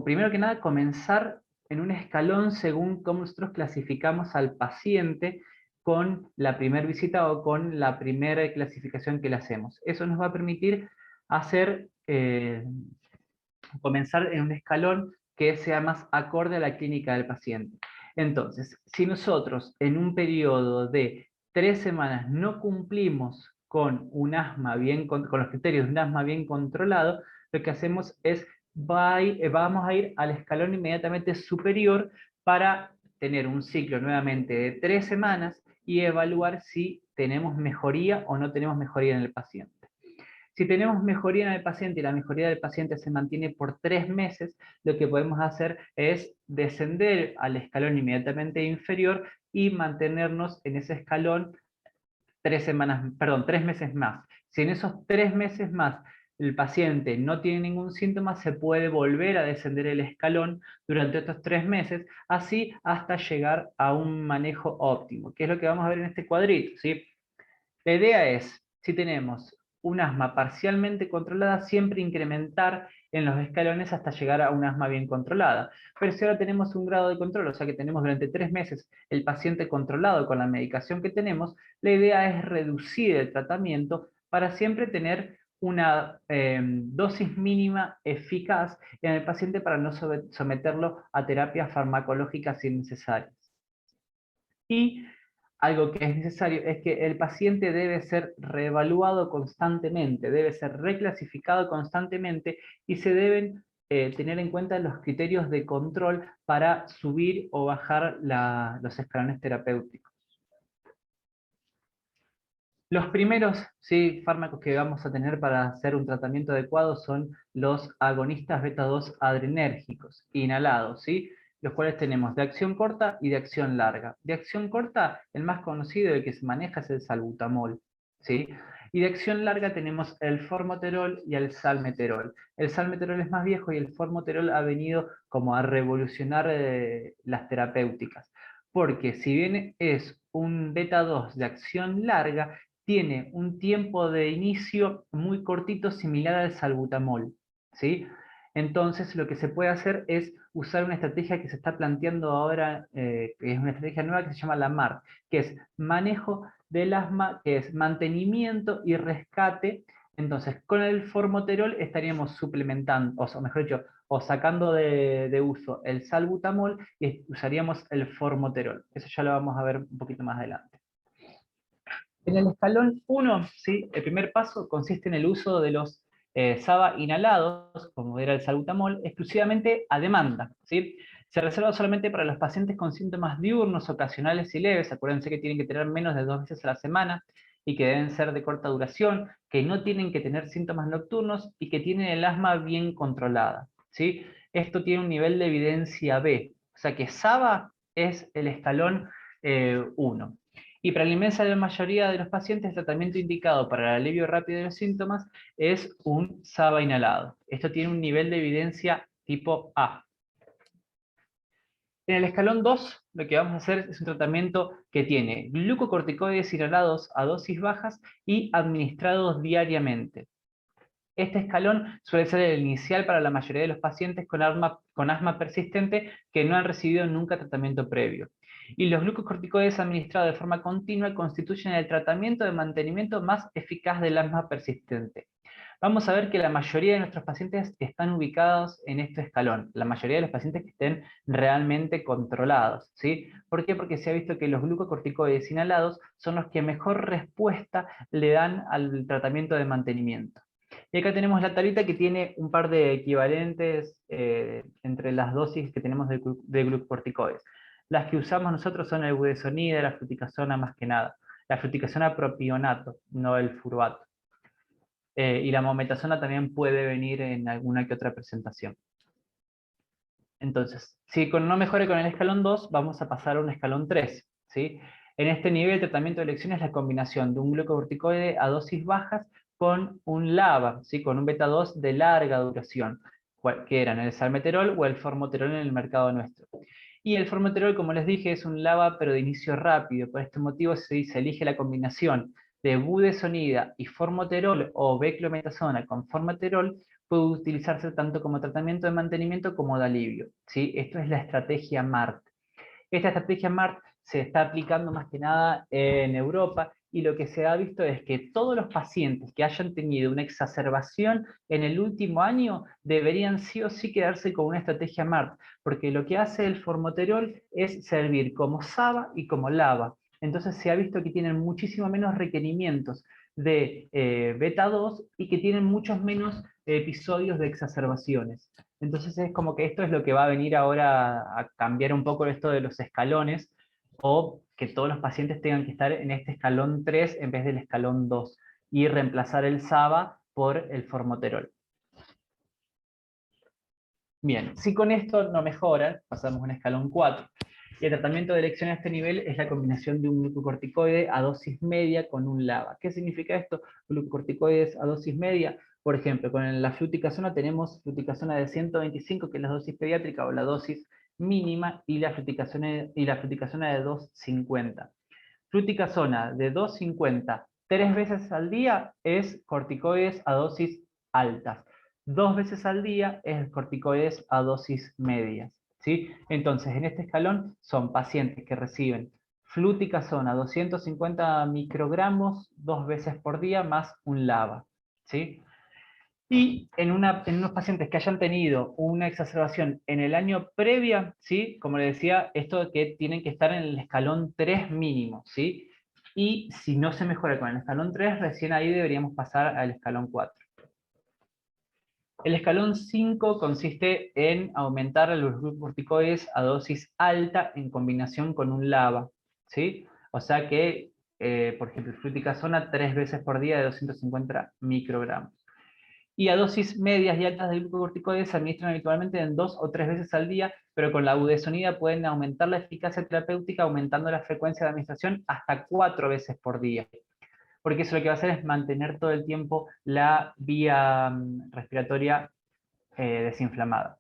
primero que nada, comenzar en un escalón según cómo nosotros clasificamos al paciente con la primera visita o con la primera clasificación que le hacemos. Eso nos va a permitir hacer, comenzar en un escalón que sea más acorde a la clínica del paciente. Entonces, si nosotros en un periodo de 3 semanas no cumplimos con un asma con los criterios de un asma bien controlado, lo que hacemos es vamos a ir al escalón inmediatamente superior para tener un ciclo nuevamente de 3 semanas y evaluar si tenemos mejoría o no tenemos mejoría en el paciente. Si tenemos mejoría en el paciente y la mejoría del paciente se mantiene por 3 meses, lo que podemos hacer es descender al escalón inmediatamente inferior y mantenernos en ese escalón 3 meses más. Si en esos 3 meses más el paciente no tiene ningún síntoma, se puede volver a descender el escalón durante estos 3 meses, así hasta llegar a un manejo óptimo, que es lo que vamos a ver en este cuadrito, ¿sí? La idea es, si tenemos un asma parcialmente controlada, siempre incrementar en los escalones hasta llegar a un asma bien controlada. Pero si ahora tenemos un grado de control, o sea que tenemos durante 3 meses el paciente controlado con la medicación que tenemos, la idea es reducir el tratamiento para siempre tener una dosis mínima eficaz en el paciente para no someterlo a terapias farmacológicas innecesarias. Y algo que es necesario es que el paciente debe ser reevaluado constantemente, debe ser reclasificado constantemente y se deben tener en cuenta los criterios de control para subir o bajar los escalones terapéuticos. Los primeros, sí, fármacos que vamos a tener para hacer un tratamiento adecuado son los agonistas beta-2 adrenérgicos, inhalados, ¿sí? Los cuales tenemos de acción corta y de acción larga. De acción corta, el más conocido y el que se maneja es el salbutamol, ¿sí? Y de acción larga tenemos el formoterol y el salmeterol. El salmeterol es más viejo y el formoterol ha venido como a revolucionar las terapéuticas. Porque si bien es un beta-2 de acción larga, tiene un tiempo de inicio muy cortito similar al salbutamol, ¿sí? Entonces lo que se puede hacer es usar una estrategia que se está planteando ahora, que es una estrategia nueva que se llama la MART, que es manejo del asma, que es mantenimiento y rescate. Entonces con el formoterol estaríamos suplementando, o mejor dicho, o sacando de uso el salbutamol y usaríamos el formoterol. Eso ya lo vamos a ver un poquito más adelante. En el escalón 1, ¿sí? El primer paso consiste en el uso de los SABA inhalados, como era el salbutamol, exclusivamente a demanda, ¿sí? Se reserva solamente para los pacientes con síntomas diurnos, ocasionales y leves. Acuérdense que tienen que tener menos de 2 veces a la semana y que deben ser de corta duración, que no tienen que tener síntomas nocturnos y que tienen el asma bien controlada, ¿sí? Esto tiene un nivel de evidencia B, o sea que SABA es el escalón 1. Y para la inmensa mayoría de los pacientes, el tratamiento indicado para el alivio rápido de los síntomas es un SABA inhalado. Esto tiene un nivel de evidencia tipo A. En el escalón 2, lo que vamos a hacer es un tratamiento que tiene glucocorticoides inhalados a dosis bajas y administrados diariamente. Este escalón suele ser el inicial para la mayoría de los pacientes con asma persistente que no han recibido nunca tratamiento previo. Y los glucocorticoides administrados de forma continua constituyen el tratamiento de mantenimiento más eficaz del asma persistente. Vamos a ver que la mayoría de nuestros pacientes están ubicados en este escalón, la mayoría de los pacientes que estén realmente controlados, ¿sí? ¿Por qué? Porque se ha visto que los glucocorticoides inhalados son los que mejor respuesta le dan al tratamiento de mantenimiento. Y acá tenemos la tablita que tiene un par de equivalentes entre las dosis que tenemos de glucocorticoides. Las que usamos nosotros son el budesonida, la fluticasona más que nada. La fluticasona propionato, no el furoato. Y la mometasona también puede venir en alguna que otra presentación. Entonces, si no mejore con el escalón 2, vamos a pasar a un escalón 3, ¿sí? En este nivel, el tratamiento de elección es la combinación de un glucocorticoide a dosis bajas con un LABA, ¿sí? Con un beta-2 de larga duración, que eran el salmeterol o el formoterol en el mercado nuestro. Y el formoterol, como les dije, es un LABA pero de inicio rápido. Por este motivo se elige la combinación de budesonida y formoterol o beclometasona con formoterol. Puede utilizarse tanto como tratamiento de mantenimiento como de alivio, ¿sí? Esto es la estrategia MART. Esta estrategia MART se está aplicando más que nada en Europa y lo que se ha visto es que todos los pacientes que hayan tenido una exacerbación en el último año deberían sí o sí quedarse con una estrategia MART, porque lo que hace el formoterol es servir como SABA y como LABA. Entonces se ha visto que tienen muchísimo menos requerimientos de beta-2 y que tienen muchos menos episodios de exacerbaciones. Entonces es como que esto es lo que va a venir ahora a cambiar un poco esto de los escalones, o que todos los pacientes tengan que estar en este escalón 3 en vez del escalón 2, y reemplazar el SABA por el formoterol. Bien, si con esto no mejoran, pasamos a un escalón 4. Y el tratamiento de elección a este nivel es la combinación de un glucocorticoide a dosis media con un LABA. ¿Qué significa esto? Glucocorticoides a dosis media. Por ejemplo, con la fluticasona tenemos fluticasona de 125, que es la dosis pediátrica o la dosis mínima, y la fluticasona de 250. Fluticasona de 250 3 veces al día es corticoides a dosis altas. 2 veces al día es corticoides a dosis medias, ¿sí? Entonces, en este escalón son pacientes que reciben fluticasona 250 microgramos 2 veces por día más un LABA, ¿sí? Y en unos pacientes que hayan tenido una exacerbación en el año previo, ¿sí? Como le decía, esto de que tienen que estar en el escalón 3 mínimo, ¿sí? Y si no se mejora con el escalón 3, recién ahí deberíamos pasar al escalón 4. El escalón 5 consiste en aumentar los glucocorticoides a dosis alta en combinación con un LABA, ¿sí? O sea que, por ejemplo, fluticasona 3 veces por día de 250 microgramos. Y a dosis medias y altas de glucocorticoides se administran habitualmente en 2 o 3 veces al día, pero con la budesonida pueden aumentar la eficacia terapéutica aumentando la frecuencia de administración hasta 4 veces por día. Porque eso lo que va a hacer es mantener todo el tiempo la vía respiratoria desinflamada.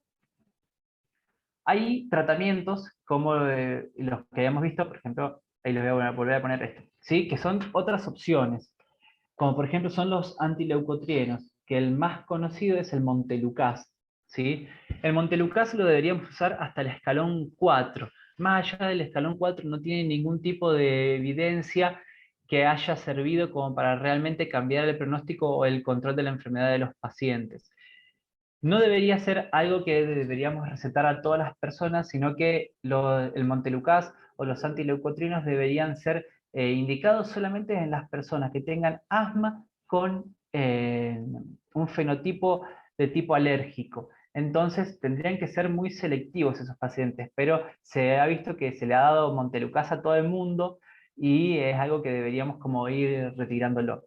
Hay tratamientos como los que habíamos visto, por ejemplo, ahí les voy a volver a poner esto, ¿sí? Que son otras opciones, como por ejemplo son los antileucotrienos, que el más conocido es el Montelukast, ¿sí? El Montelukast lo deberíamos usar hasta el escalón 4. Más allá del escalón 4 no tiene ningún tipo de evidencia que haya servido como para realmente cambiar el pronóstico o el control de la enfermedad de los pacientes. No debería ser algo que deberíamos recetar a todas las personas, sino que el Montelukast o los antileucotrinos deberían ser indicados solamente en las personas que tengan asma con un fenotipo de tipo alérgico. Entonces tendrían que ser muy selectivos esos pacientes, pero se ha visto que se le ha dado Montelukast a todo el mundo y es algo que deberíamos como ir retirándolo.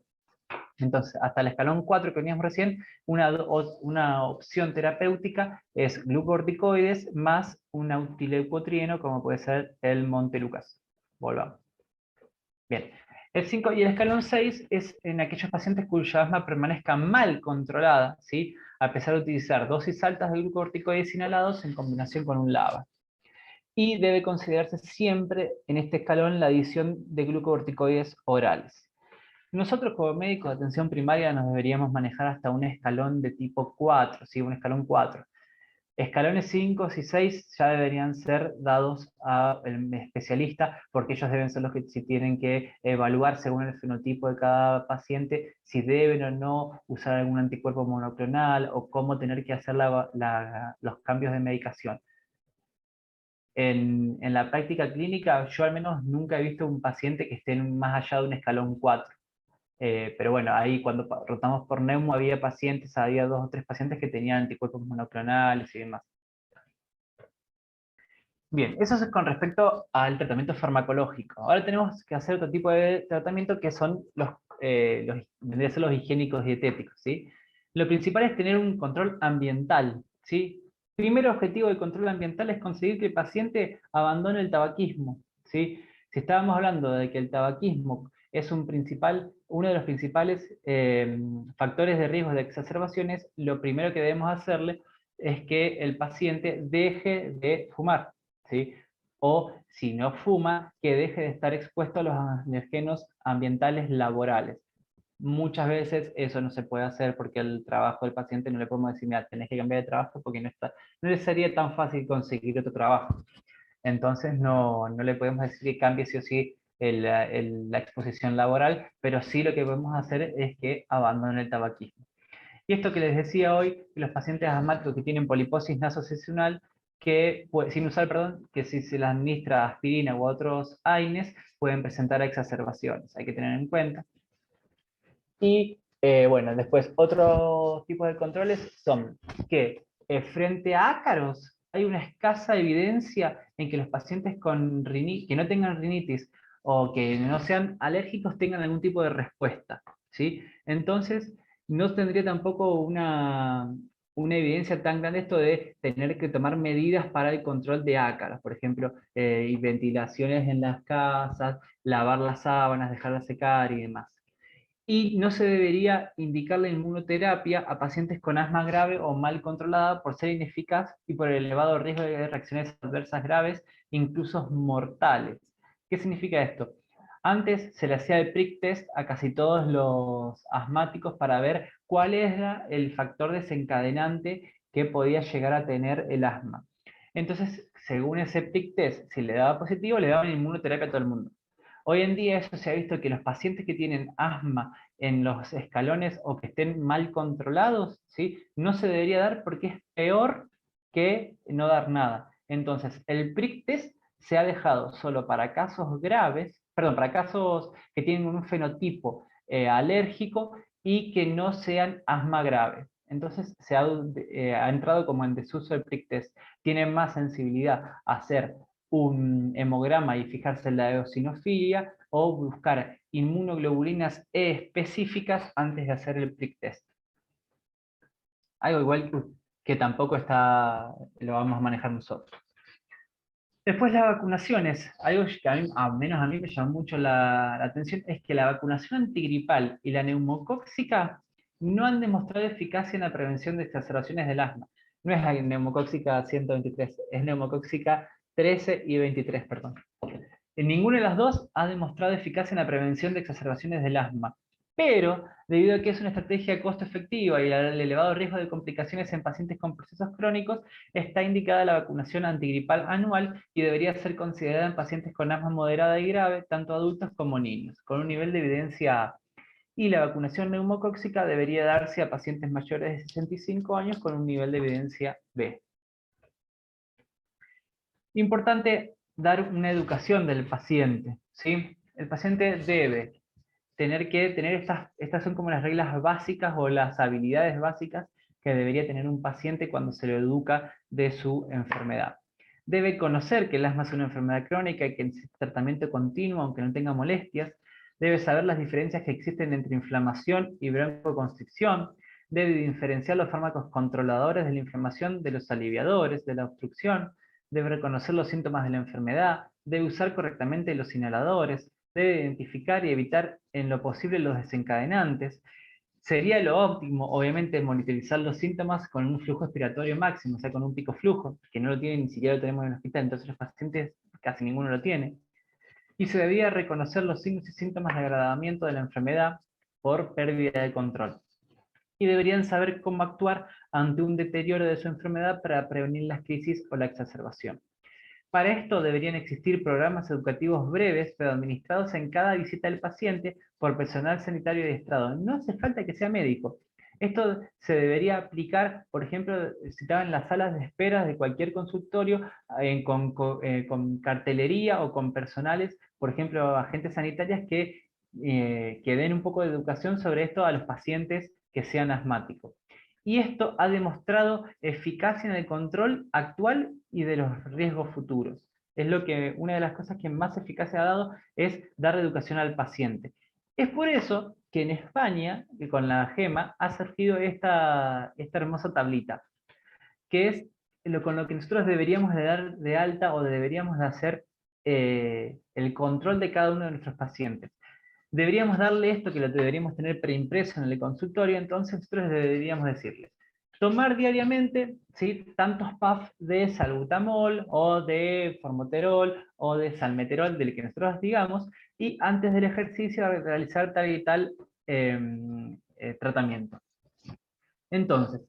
Entonces, hasta el escalón 4 que veníamos recién, una opción terapéutica es glucocorticoides más un antileucotrieno, como puede ser el Montelukast. Volvamos. Bien. El 5 y el escalón 6 es en aquellos pacientes cuya asma permanezca mal controlada, ¿sí? A pesar de utilizar dosis altas de glucocorticoides inhalados en combinación con un LABA. Y debe considerarse siempre en este escalón la adición de glucocorticoides orales. Nosotros como médicos de atención primaria nos deberíamos manejar hasta un escalón de tipo 4, ¿sí? Un escalón 4. Escalones 5 y 6 ya deberían ser dados al especialista, porque ellos deben ser los que si tienen que evaluar según el fenotipo de cada paciente si deben o no usar algún anticuerpo monoclonal o cómo tener que hacer los cambios de medicación. En la práctica clínica, yo al menos nunca he visto un paciente que esté más allá de un escalón 4. Pero bueno, ahí cuando rotamos por neumo había 2 o 3 pacientes que tenían anticuerpos monoclonales y demás. Bien, eso es con respecto al tratamiento farmacológico. Ahora tenemos que hacer otro tipo de tratamiento que son vendrían a ser los higiénicos dietéticos, ¿sí? Lo principal es tener un control ambiental, ¿sí? Primer objetivo del control ambiental es conseguir que el paciente abandone el tabaquismo, ¿sí? Si estábamos hablando de que el tabaquismo es uno de los principales factores de riesgo de exacerbaciones, lo primero que debemos hacerle es que el paciente deje de fumar, ¿sí? O si no fuma, que deje de estar expuesto a los alergenos ambientales laborales. Muchas veces eso no se puede hacer porque el trabajo del paciente no le podemos decir, mira, tenés que cambiar de trabajo porque no le sería tan fácil conseguir otro trabajo. Entonces no le podemos decir que cambie sí o sí la exposición laboral, pero sí lo que podemos hacer es que abandone el tabaquismo. Y esto que les decía hoy, que los pacientes asmáticos que tienen poliposis nasosesional, sin usar, perdón, que si se les administra aspirina u otros AINES, pueden presentar exacerbaciones. Hay que tener en cuenta. Y bueno, después otros tipos de controles son que frente a ácaros hay una escasa evidencia en que los pacientes que no tengan rinitis o que no sean alérgicos tengan algún tipo de respuesta, ¿sí? Entonces, no tendría tampoco una evidencia tan grande esto de tener que tomar medidas para el control de ácaros, por ejemplo, y ventilaciones en las casas, lavar las sábanas, dejarlas secar y demás. Y no se debería indicar la inmunoterapia a pacientes con asma grave o mal controlada por ser ineficaz y por el elevado riesgo de reacciones adversas graves, incluso mortales. ¿Qué significa esto? Antes se le hacía el prick test a casi todos los asmáticos para ver cuál era el factor desencadenante que podía llegar a tener el asma. Entonces, según ese prick test, si le daba positivo, le daban inmunoterapia a todo el mundo. Hoy en día eso se ha visto que los pacientes que tienen asma en los escalones o que estén mal controlados, ¿sí? No se debería dar porque es peor que no dar nada. Entonces, el prick test se ha dejado solo para casos graves, perdón, para casos que tienen un fenotipo alérgico y que no sean asma grave. Entonces ha entrado como en desuso el prick test. Tiene más sensibilidad a hacer un hemograma y fijarse en la eosinofilia o buscar inmunoglobulinas E específicas antes de hacer el prick test. Algo igual que tampoco lo vamos a manejar nosotros. Después las vacunaciones, algo que al menos a mí me llamó mucho la atención, es que la vacunación antigripal y la neumocóxica no han demostrado eficacia en la prevención de exacerbaciones del asma. No es la neumocóxica 123, es neumocóxica 13 y 23, perdón. En ninguna de las dos ha demostrado eficacia en la prevención de exacerbaciones del asma, pero debido a que es una estrategia costo efectiva y al elevado riesgo de complicaciones en pacientes con procesos crónicos, está indicada la vacunación antigripal anual y debería ser considerada en pacientes con asma moderada y grave, tanto adultos como niños, con un nivel de evidencia A. Y la vacunación neumocóxica debería darse a pacientes mayores de 65 años con un nivel de evidencia B. Importante dar una educación del paciente, ¿sí? El paciente debe tener estas son como las reglas básicas o las habilidades básicas que debería tener un paciente cuando se lo educa de su enfermedad. Debe conocer que el asma es una enfermedad crónica y que necesita tratamiento continuo aunque no tenga molestias. Debe saber las diferencias que existen entre inflamación y broncoconstricción. Debe diferenciar los fármacos controladores de la inflamación de los aliviadores de la obstrucción. Debe reconocer los síntomas de la enfermedad. Debe usar correctamente los inhaladores. Debe identificar y evitar en lo posible los desencadenantes. Sería lo óptimo, obviamente, monitorizar los síntomas con un flujo expiratorio máximo, o sea, con un pico flujo, que no lo tiene, ni siquiera lo tenemos en el hospital, entonces los pacientes casi ninguno lo tiene. Y se debía reconocer los signos y síntomas de agravamiento de la enfermedad por pérdida de control. Y deberían saber cómo actuar ante un deterioro de su enfermedad para prevenir las crisis o la exacerbación. Para esto deberían existir programas educativos breves, pero administrados en cada visita del paciente por personal sanitario adiestrado. No hace falta que sea médico. Esto se debería aplicar, por ejemplo, si estaba en las salas de espera de cualquier consultorio, con cartelería o con personales, por ejemplo, agentes sanitarias que den un poco de educación sobre esto a los pacientes que sean asmáticos. Y esto ha demostrado eficacia en el control actual y de los riesgos futuros. Una de las cosas que más eficacia ha dado es dar educación al paciente. Es por eso que en España, con la GEMA, ha surgido esta hermosa tablita, que es con lo que nosotros deberíamos de dar de alta o deberíamos de hacer el control de cada uno de nuestros pacientes. Deberíamos darle esto, que lo deberíamos tener preimpreso en el consultorio, entonces nosotros deberíamos decirle, tomar diariamente, ¿sí?, tantos puffs de salbutamol o de formoterol o de salmeterol, del que nosotros digamos, y antes del ejercicio realizar tal y tal tratamiento. Entonces,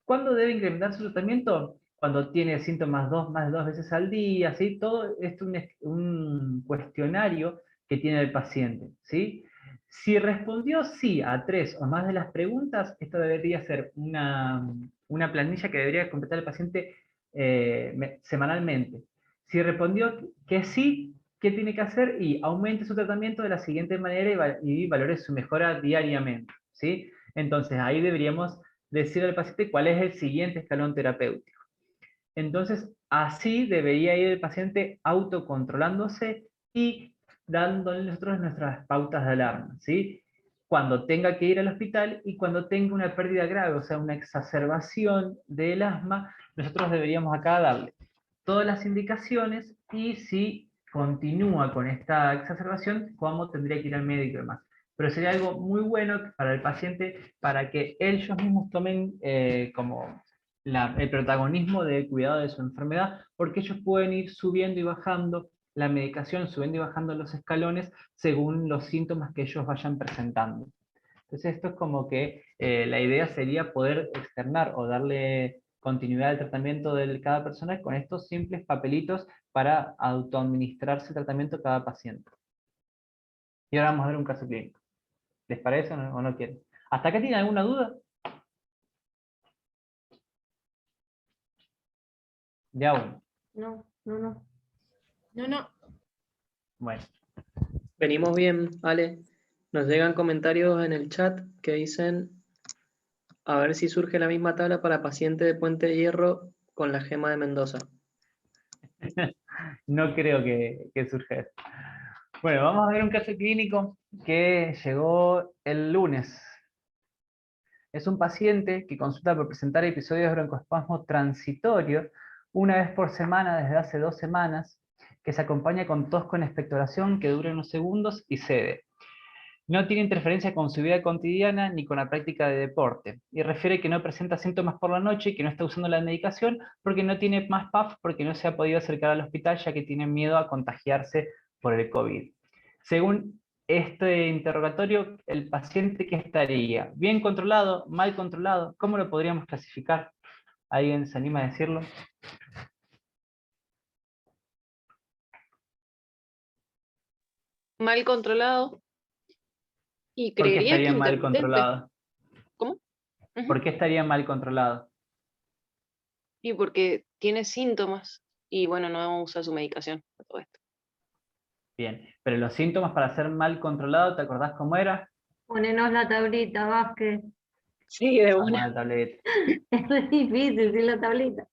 ¿cuándo debe incrementar su tratamiento? Cuando tiene síntomas más de 2 veces al día, ¿sí? Todo esto es un cuestionario que tiene el paciente, ¿sí? Si respondió sí a 3 o más de las preguntas, esto debería ser una planilla que debería completar el paciente semanalmente. Si respondió que sí, ¿qué tiene que hacer? Y aumente su tratamiento de la siguiente manera y valore su mejora diariamente, ¿sí? Entonces ahí deberíamos decir al paciente cuál es el siguiente escalón terapéutico. Entonces, así debería ir el paciente autocontrolándose y dándole nosotros nuestras pautas de alarma, ¿sí? Cuando tenga que ir al hospital y cuando tenga una pérdida grave, o sea, una exacerbación del asma, nosotros deberíamos acá darle todas las indicaciones y si continúa con esta exacerbación, cómo tendría que ir al médico y demás. Pero sería algo muy bueno para el paciente, para que ellos mismos tomen como el protagonismo del cuidado de su enfermedad, porque ellos pueden ir subiendo y bajando la medicación, subiendo y bajando los escalones según los síntomas que ellos vayan presentando. Entonces esto es como que la idea sería poder externar o darle continuidad al tratamiento de cada persona con estos simples papelitos para autoadministrarse el tratamiento a cada paciente. Y ahora vamos a ver un caso clínico. ¿Les parece o no quieren? ¿Hasta acá tienen alguna duda? De aún. No, no, no. No, no. Bueno, Venimos bien, Ale. Nos llegan comentarios en el chat que dicen a ver si surge la misma tabla para paciente de Puente de Hierro con la gema de Mendoza. no creo que surja eso. Bueno, vamos a ver un caso clínico que llegó el lunes. Es un paciente que consulta por presentar episodios de broncoespasmo transitorio una vez por semana desde hace 2 semanas, que se acompaña con tos con expectoración que dura unos segundos y cede. No tiene interferencia con su vida cotidiana ni con la práctica de deporte, y refiere que no presenta síntomas por la noche y que no está usando la medicación porque no tiene más PAF, porque no se ha podido acercar al hospital ya que tiene miedo a contagiarse por el COVID. Según este interrogatorio, el paciente, ¿qué estaría? ¿Bien controlado? ¿Mal controlado? ¿Cómo lo podríamos clasificar? ¿Alguien se anima a decirlo? Mal controlado. Y ¿Por qué creería que estaría mal intermitente. controlado? ¿Cómo? Ujú. ¿Por qué estaría mal controlado? Y porque tiene síntomas. Y bueno, no usa su medicación para todo esto. Bien, pero los síntomas para ser mal controlado, ¿te acordás cómo era? Ponenos la tablita, Vázquez. Sí, de Vamos a una. la tableta. Es difícil sin la tablita.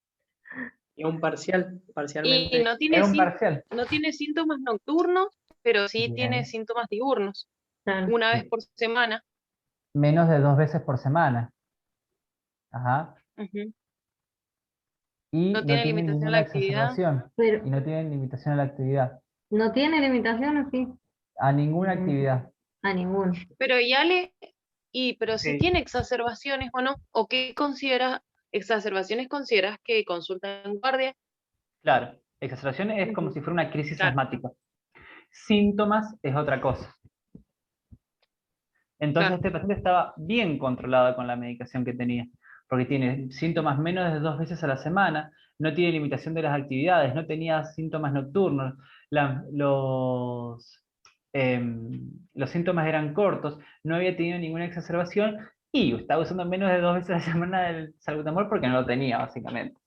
Y un parcial, Y parcialmente. no tiene, Es un parcial. no tiene síntomas nocturnos, pero sí tiene Bien. síntomas diurnos. Claro. Una vez por semana. Menos de 2 veces por semana. Ajá. Ujú. Y No no tiene tienen limitación a la ninguna actividad. exacerbación. Pero Y no tienen limitación a la actividad. no tiene limitación, ¿o sí? A ninguna Mm. actividad. A ninguno. Pero pero si Sí. tiene exacerbaciones o no, o qué exacerbaciones consideras que consulta en guardia. Claro. Exacerbación es como Ujú. si fuera una crisis Claro. asmática. Síntomas es otra cosa. Entonces Claro. este paciente estaba bien controlado con la medicación que tenía, porque tiene síntomas menos de 2 veces a la semana, no tiene limitación de las actividades, no tenía síntomas nocturnos, la- los síntomas eran cortos, no había tenido ninguna exacerbación y estaba usando menos de 2 veces a la semana el salbutamol porque no lo tenía, básicamente.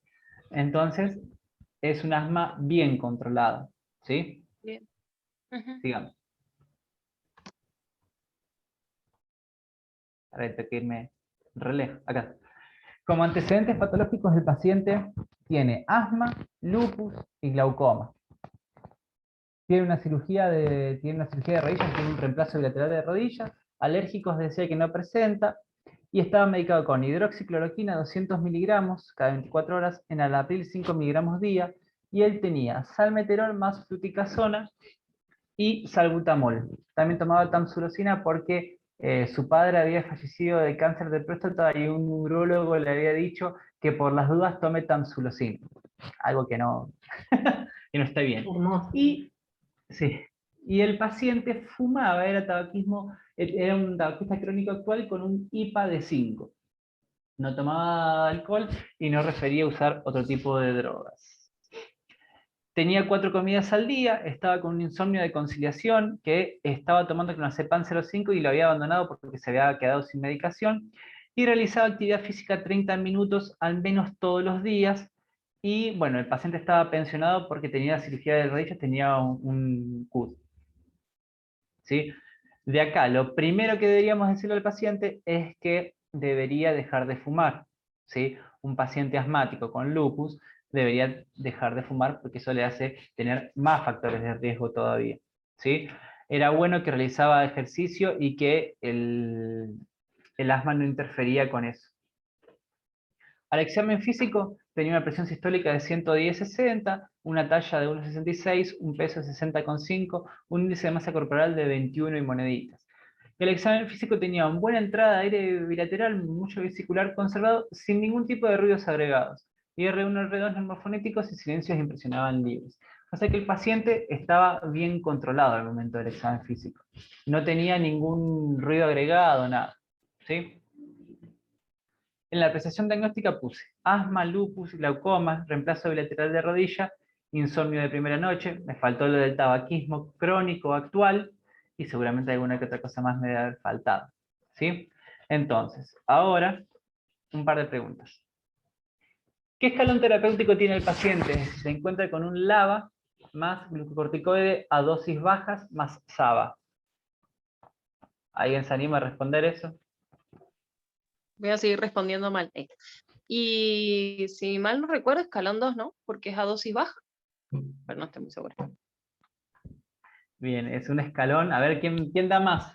Entonces, es un asma bien controlado, ¿sí? Bien. Ujú. Sigamos. Ahora tengo que irme re lejos. Acá. Como antecedentes patológicos, el paciente tiene asma, lupus y glaucoma. Tiene una cirugía de rodillas, tiene un reemplazo bilateral de rodillas, alérgicos decía que no presenta, y estaba medicado con hidroxicloroquina 200 miligramos cada 24 horas, enalapril 5 miligramos día, y él tenía salmeterol más fluticasona y salbutamol. También tomaba tamsulosina porque su padre había fallecido de cáncer de próstata y un urólogo le había dicho que por las dudas tome tamsulosina. Algo que no, que no está bien. Hermoso. Y, sí, y el paciente fumaba, era un tabaquista crónico actual con un IPA de 5. No tomaba alcohol y no refería a usar otro tipo de drogas. Tenía 4 comidas al día, estaba con un insomnio de conciliación, que estaba tomando clonazepam 0,5 y lo había abandonado porque se había quedado sin medicación, y realizaba actividad física 30 minutos al menos todos los días, y bueno, el paciente estaba pensionado porque tenía cirugía de rodillas, tenía un CUD. ¿Sí? De acá, lo primero que deberíamos decirle al paciente es que debería dejar de fumar. ¿Sí? Un paciente asmático con lupus debería dejar de fumar porque eso le hace tener más factores de riesgo todavía. ¿Sí? Era bueno que realizaba ejercicio y que el asma no interfería con eso. Al examen físico tenía una presión sistólica de 110/60, una talla de 1,66, un peso de 60,5, un índice de masa corporal de 21 y moneditas. El examen físico tenía una buena entrada de aire bilateral, mucho vesicular conservado, sin ningún tipo de ruidos agregados. Y R1, R2 normofonéticos y silencios impresionaban libres. O sea que el paciente estaba bien controlado al momento del examen físico. No tenía ningún ruido agregado, nada. ¿Sí? En la apreciación diagnóstica puse asma, lupus, glaucoma, reemplazo bilateral de rodilla, insomnio de primera noche, me faltó lo del tabaquismo crónico actual, y seguramente alguna que otra cosa más me debe haber faltado. ¿Sí? Entonces, ahora, un par de preguntas. ¿Qué escalón terapéutico tiene el paciente? Si se encuentra con un LABA más glucocorticoide a dosis bajas más SABA. ¿Alguien se anima a responder eso? Voy a seguir respondiendo mal. Y si mal no recuerdo, escalón 2, ¿no? Porque es a dosis baja. Pero no estoy muy segura. Bien, es un escalón. A ver, ¿quién da más?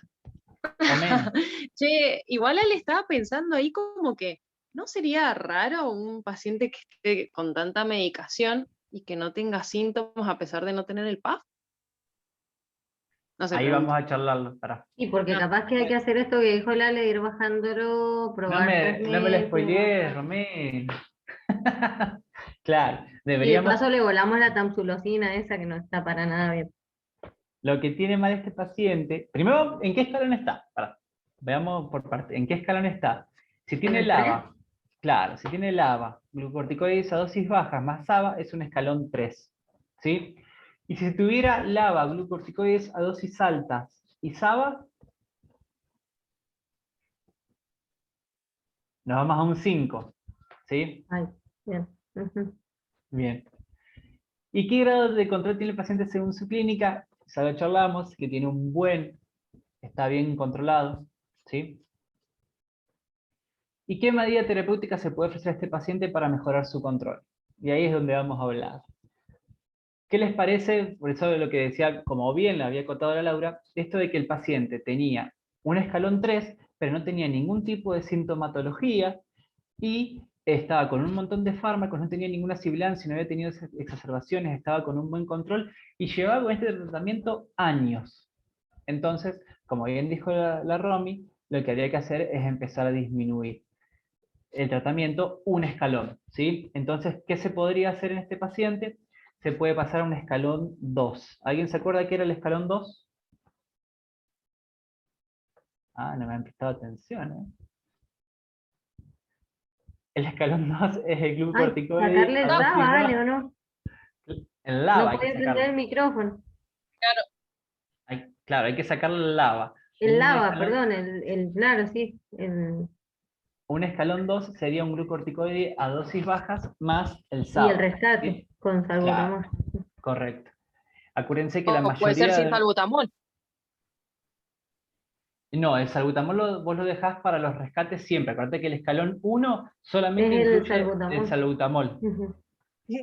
O menos. Che, igual él estaba pensando ahí como que, ¿no sería raro un paciente que esté con tanta medicación y que no tenga síntomas a pesar de no tener el PAF? No sé, Ahí pregunto. vamos a charlarlo. Pará. Y porque No, capaz que hay que hacer esto que dijo Lale, ir bajándolo, No probar 3 me lo meses. spoilees, bajar. Romén. Claro, Y de deberíamos. paso le volamos la tamsulosina esa que no está para nada bien. Lo que tiene mal este paciente. Primero, ¿en qué escalón está? Pará, veamos por parte. ¿En qué escalón está? Si tiene el LABA, claro, si tiene LABA, glucocorticoides a dosis bajas más SABA, es un escalón 3. ¿Sí? Y si tuviera LABA, glucocorticoides a dosis altas y SABA, nos vamos a un 5. ¿Sí? Ay, bien. Ujú. Bien. ¿Y qué grado de control tiene el paciente según su clínica? Ya lo charlamos, que tiene un buen, está bien controlado. ¿Sí? ¿Y qué medida terapéutica se puede ofrecer a este paciente para mejorar su control? Y ahí es donde vamos a hablar. ¿Qué les parece? Por eso lo que decía, como bien le había contado a Laura, esto de que el paciente tenía un escalón 3, pero no tenía ningún tipo de sintomatología y estaba con un montón de fármacos, no tenía ninguna sibilancia, no había tenido exacerbaciones, estaba con un buen control y llevaba con este tratamiento años. Entonces, como bien dijo la Romy, lo que habría que hacer es empezar a disminuir el tratamiento un escalón, ¿sí? Entonces, ¿qué se podría hacer en este paciente? Se puede pasar a un escalón 2. ¿Alguien se acuerda qué era el escalón 2? Ah, no me han prestado atención, ¿eh? El escalón 2 es el Ay, glucocorticoide sacarle a el No, dosis SABA, Ale, ¿o baja. no? El No lava hay que podía prender el sacarlo. micrófono. claro. Claro, hay que sacarle el lava. El lava, perdón, claro, sí. Un escalón 2 sería un glucocorticoide a dosis bajas más el Y el SABA. rescate ¿Sí? con Claro, salbutamol. correcto. Acuérdense que la O puede ser mayoría sin salbutamol. No, el salbutamol vos lo dejás para los rescates siempre. Acuérdate que el escalón 1 solamente Es el incluye el salbutamol. salbutamol, Ujú.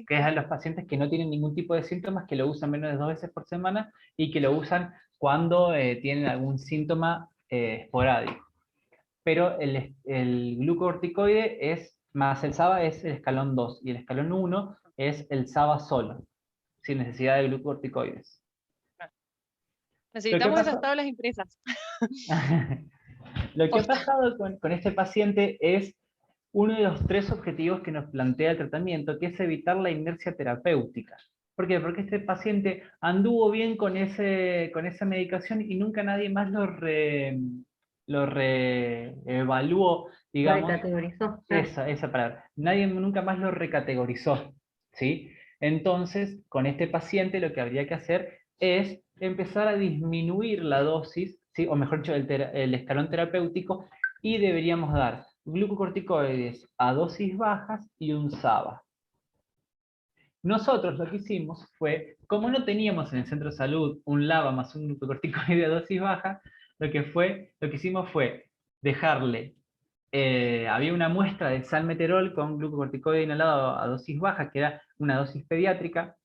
que es a los pacientes que no tienen ningún tipo de síntomas, que lo usan menos de 2 veces por semana y que lo usan cuando tienen algún síntoma esporádico. Pero el glucocorticoide más el SABA es el escalón 2 y el escalón 1 es el SABA solo, sin necesidad de glucocorticoides. Lo que Necesitamos esas pasa, tablas impresas. lo que ha Posta. pasado con este paciente es uno de los 3 objetivos que nos plantea el tratamiento, que es evitar la inercia terapéutica. ¿Por qué? Porque este paciente anduvo bien con esa medicación y nunca nadie más lo reevaluó, digamos, Recategorizó. Claro. esa palabra. Nadie nunca más lo recategorizó, ¿sí? Entonces, con este paciente lo que habría que hacer es empezar a disminuir la dosis, ¿sí? O mejor dicho, el escalón terapéutico, y deberíamos dar glucocorticoides a dosis bajas y un SABA. Nosotros lo que hicimos fue, como no teníamos en el centro de salud un LABA más un glucocorticoide a dosis baja, lo que hicimos fue dejarle, había una muestra de salmeterol con glucocorticoide inhalado a dosis baja, que era una dosis pediátrica,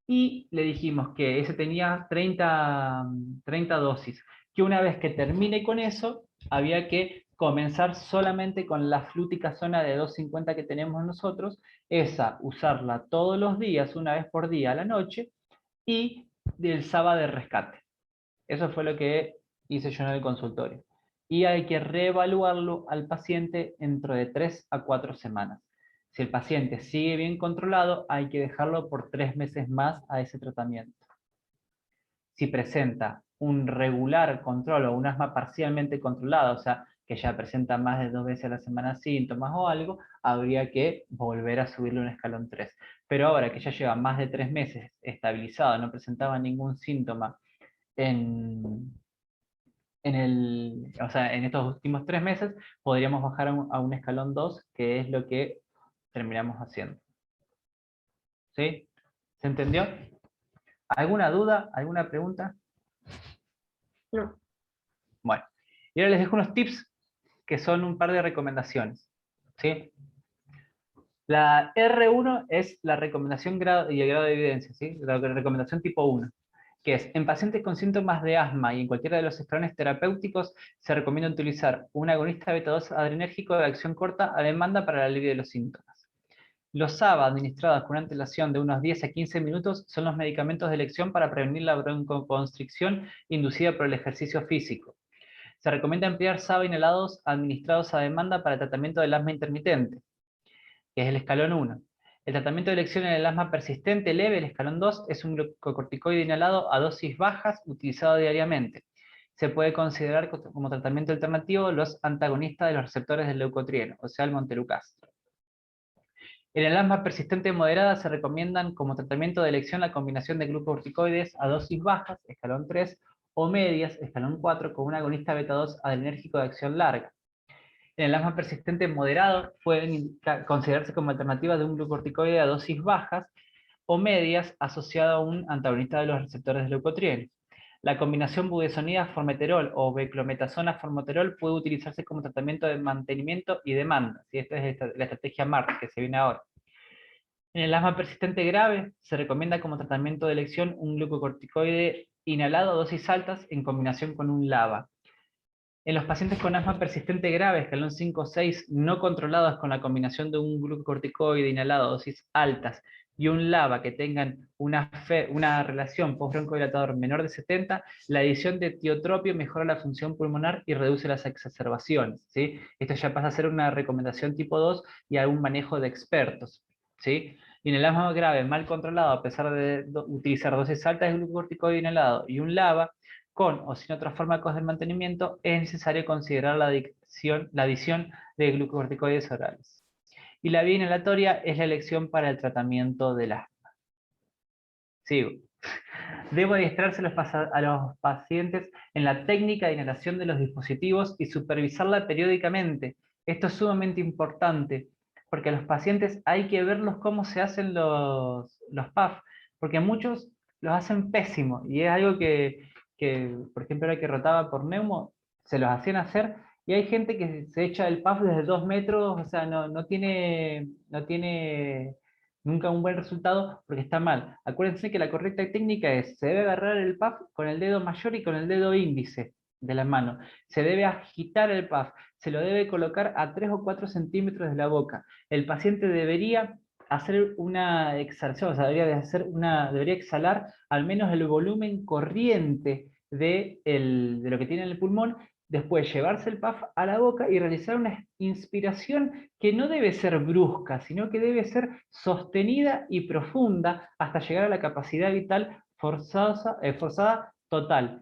y le dijimos que ese tenía 30 dosis, que una vez que termine con eso, había que comenzar solamente con la fluticasona de 250 que tenemos nosotros, esa usarla todos los días, una vez por día a la noche, y del sábado de rescate. Eso fue lo que hice yo en el consultorio. Y hay que reevaluarlo al paciente dentro de 3 a 4 semanas. Si el paciente sigue bien controlado, hay que dejarlo por 3 meses más a ese tratamiento. Si presenta un regular control o un asma parcialmente controlado, o sea, que ya presenta más de 2 veces a la semana síntomas o algo, habría que volver a subirle un escalón 3. Pero ahora que ya lleva más de 3 meses estabilizado, no presentaba ningún síntoma en o sea, en estos últimos 3 meses, podríamos bajar a un escalón 2, que es lo que terminamos haciendo. ¿Sí? ¿Se entendió? ¿Alguna duda? ¿Alguna pregunta? No. Bueno, y ahora les dejo unos tips que son un par de recomendaciones. ¿Sí? La R1 es la recomendación y el grado de evidencia, ¿sí? La recomendación tipo 1, que es, en pacientes con síntomas de asma y en cualquiera de los escalones terapéuticos, se recomienda utilizar un agonista beta-2 adrenérgico de acción corta a demanda para el alivio de los síntomas. Los ABA administrados con una antelación de unos 10 a 15 minutos son los medicamentos de elección para prevenir la broncoconstricción inducida por el ejercicio físico. Se recomienda emplear SABA inhalados administrados a demanda para el tratamiento del asma intermitente, que es el escalón 1. El tratamiento de elección en el asma persistente leve, el escalón 2, es un glucocorticoide inhalado a dosis bajas utilizado diariamente. Se puede considerar como tratamiento alternativo los antagonistas de los receptores del leucotrieno, o sea, el montelukast. En el asma persistente moderada se recomiendan como tratamiento de elección la combinación de glucocorticoides a dosis bajas, escalón 3, o medias, escalón 4, con un agonista beta-2 adrenérgico de acción larga. En el asma persistente moderado pueden considerarse como alternativa de un glucocorticoide a dosis bajas o medias asociado a un antagonista de los receptores de leucotrieno. La combinación budesonida-formoterol o beclometasona-formoterol puede utilizarse como tratamiento de mantenimiento y demanda. ¿Sí? Esta es la estrategia MART que se viene ahora. En el asma persistente grave se recomienda como tratamiento de elección un glucocorticoide inhalado a dosis altas en combinación con un LABA. En los pacientes con asma persistente grave, escalón 5 o 6, no controlados con la combinación de un glucocorticoide inhalado a dosis altas y un LABA que tengan una relación post-broncodilatador menor de 70, la adición de tiotropio mejora la función pulmonar y reduce las exacerbaciones. ¿Sí? Esto ya pasa a ser una recomendación tipo 2 y algún manejo de expertos. ¿Sí? Y en el asma grave mal controlado, a pesar de utilizar dosis altas de glucocorticoide inhalado y un LABA, con o sin otros fármacos de mantenimiento, es necesario considerar la adición de glucocorticoides orales. Y la vía inhalatoria es la elección para el tratamiento del asma. Sigo. Debo adiestrarse a los pacientes en la técnica de inhalación de los dispositivos y supervisarla periódicamente. Esto es sumamente importante, porque a los pacientes hay que verlos cómo se hacen los PAF, porque muchos los hacen pésimo, y es algo que por ejemplo, ahora que rotaba por Neumo, se los hacían hacer, y hay gente que se echa el PAF desde 2 metros, o sea, no tiene nunca un buen resultado porque está mal. Acuérdense que la correcta técnica es, se debe agarrar el PAF con el dedo mayor y con el dedo índice de la mano. Se debe agitar el PAF, se lo debe colocar a 3 o 4 centímetros de la boca. El paciente debería hacer una exhalación, o sea, debería exhalar al menos el volumen corriente de lo que tiene en el pulmón, después llevarse el PAF a la boca y realizar una inspiración que no debe ser brusca, sino que debe ser sostenida y profunda hasta llegar a la capacidad vital forzada total.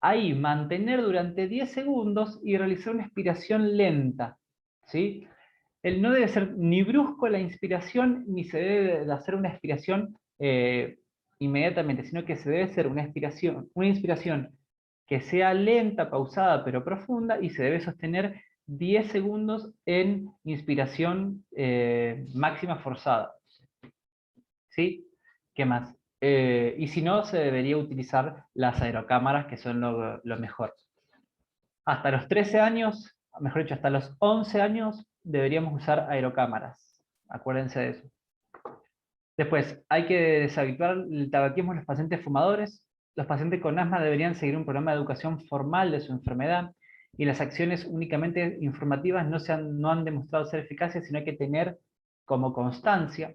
Ahí mantener durante 10 segundos y realizar una expiración lenta. ¿Sí? No debe ser ni brusco la inspiración, ni se debe de hacer una expiración inmediatamente, sino que se debe hacer una inspiración que sea lenta, pausada, pero profunda, y se debe sostener 10 segundos en inspiración máxima forzada. ¿Sí? ¿Qué más? Y si no, se debería utilizar las aerocámaras, que son lo mejor. Hasta los 13 años, mejor dicho, hasta los 11 años, deberíamos usar aerocámaras. Acuérdense de eso. Después, hay que deshabituar el tabaquismo en los pacientes fumadores. Los pacientes con asma deberían seguir un programa de educación formal de su enfermedad, y las acciones únicamente informativas no han demostrado ser eficaces, sino hay que tener como constancia.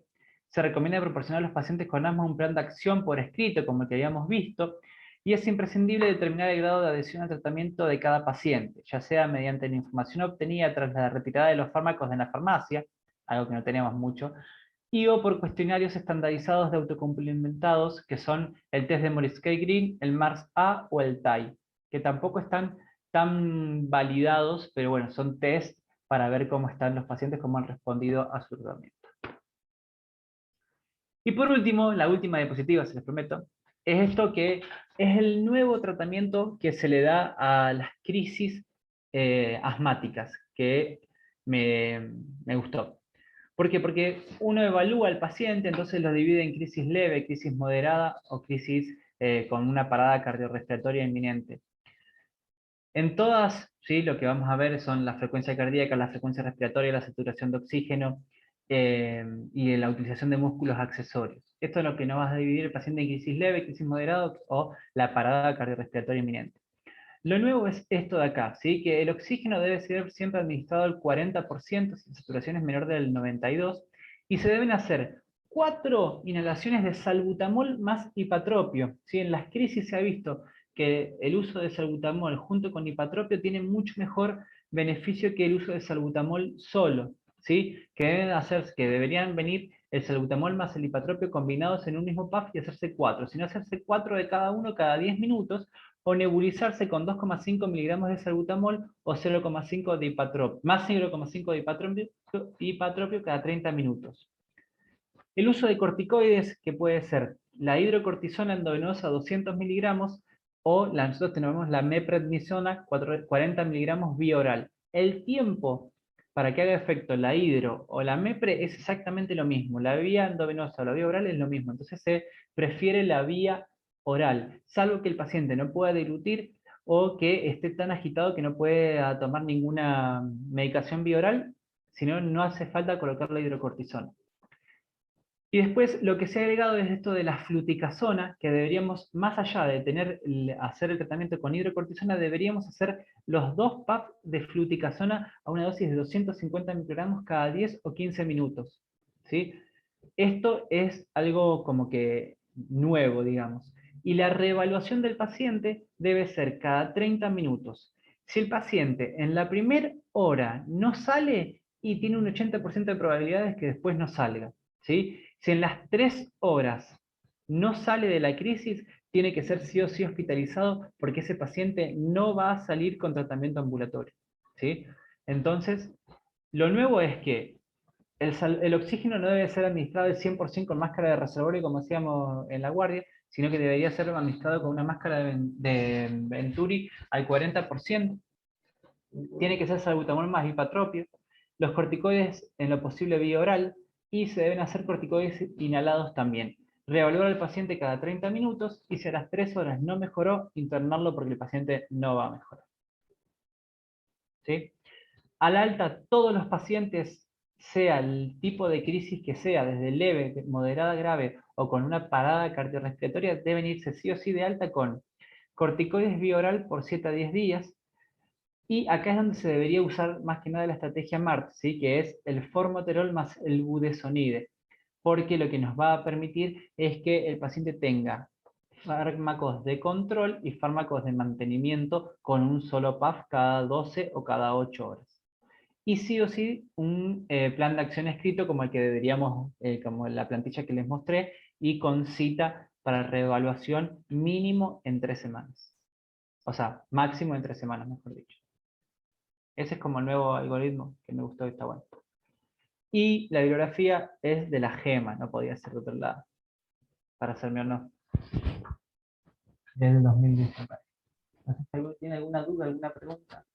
Se recomienda proporcionar a los pacientes con asma un plan de acción por escrito, como el que habíamos visto, y es imprescindible determinar el grado de adhesión al tratamiento de cada paciente, ya sea mediante la información obtenida tras la retirada de los fármacos de la farmacia, algo que no tenemos mucho, o por cuestionarios estandarizados de autocomplementados, que son el test de Morris-K-Green, el MARS-A o el TAI, que tampoco están tan validados, pero bueno, son test para ver cómo están los pacientes, cómo han respondido a su tratamiento. Y por último, la última diapositiva, se les prometo, es esto que es el nuevo tratamiento que se le da a las crisis asmáticas, que me gustó. ¿Por qué? Porque uno evalúa al paciente, entonces lo divide en crisis leve, crisis moderada o crisis con una parada cardiorrespiratoria inminente. En todas, ¿sí? Lo que vamos a ver son la frecuencia cardíaca, la frecuencia respiratoria, la saturación de oxígeno y la utilización de músculos accesorios. Esto es lo que nos va a dividir el paciente en crisis leve, crisis moderada o la parada cardiorrespiratoria inminente. Lo nuevo es esto de acá, ¿sí? Que el oxígeno debe ser siempre administrado al 40%, si la saturación es menor del 92%, y se deben hacer 4 inhalaciones de salbutamol más ipatropio, ¿sí? En las crisis se ha visto que el uso de salbutamol junto con ipatropio tiene mucho mejor beneficio que el uso de salbutamol solo, ¿sí? Que deberían venir el salbutamol más el ipatropio combinados en un mismo puff y hacerse 4, sino hacerse 4 de cada uno cada 10 minutos, o nebulizarse con 2,5 miligramos de salbutamol o 0,5 de ipatropio, más 0,5 de ipatropio cada 30 minutos. El uso de corticoides, que puede ser la hidrocortisona endovenosa 200 miligramos o nosotros tenemos la meprednisona 40 miligramos vía oral. El tiempo para que haga efecto la hidro o la mepre es exactamente lo mismo. La vía endovenosa o la vía oral es lo mismo. Entonces se prefiere la vía oral, salvo que el paciente no pueda deglutir o que esté tan agitado que no pueda tomar ninguna medicación vía oral, sino no hace falta colocar la hidrocortisona. Y después lo que se ha agregado es esto de la fluticasona, que deberíamos, más allá de hacer el tratamiento con hidrocortisona, deberíamos hacer los 2 puffs de fluticasona a una dosis de 250 microgramos cada 10 o 15 minutos. ¿Sí? Esto es algo como que nuevo, digamos. Y la reevaluación del paciente debe ser cada 30 minutos. Si el paciente en la primera hora no sale, y tiene un 80% de probabilidades que después no salga. ¿Sí? Si en las 3 horas no sale de la crisis, tiene que ser sí o sí hospitalizado porque ese paciente no va a salir con tratamiento ambulatorio. ¿Sí? Entonces, lo nuevo es que el oxígeno no debe ser administrado al 100% con máscara de reservorio como hacíamos en la guardia, sino que debería ser administrado con una máscara de Venturi al 40%. Tiene que ser salbutamol más hipatropio. Los corticoides en lo posible vía oral, y se deben hacer corticoides inhalados también. Reevaluar al paciente cada 30 minutos y si a las 3 horas no mejoró, internarlo porque el paciente no va a mejorar. ¿Sí? Al alta, todos los pacientes, sea el tipo de crisis que sea, desde leve, moderada, grave o con una parada cardiorrespiratoria, deben irse sí o sí de alta con corticoides vía oral por 7 a 10 días. Y acá es donde se debería usar más que nada la estrategia MART, ¿sí? Que es el formoterol más el budesonide, porque lo que nos va a permitir es que el paciente tenga fármacos de control y fármacos de mantenimiento con un solo puff cada 12 o cada 8 horas. Y sí o sí un plan de acción escrito como el que deberíamos, como la plantilla que les mostré, y con cita para reevaluación mínimo en 3 semanas. O sea, máximo en 3 semanas, mejor dicho. Ese es como el nuevo algoritmo que me gustó y está bueno. Y la bibliografía es de la GEMA, no podía ser de otro lado, para hacerme honor. Desde el 2019. ¿Tiene alguna duda, alguna pregunta?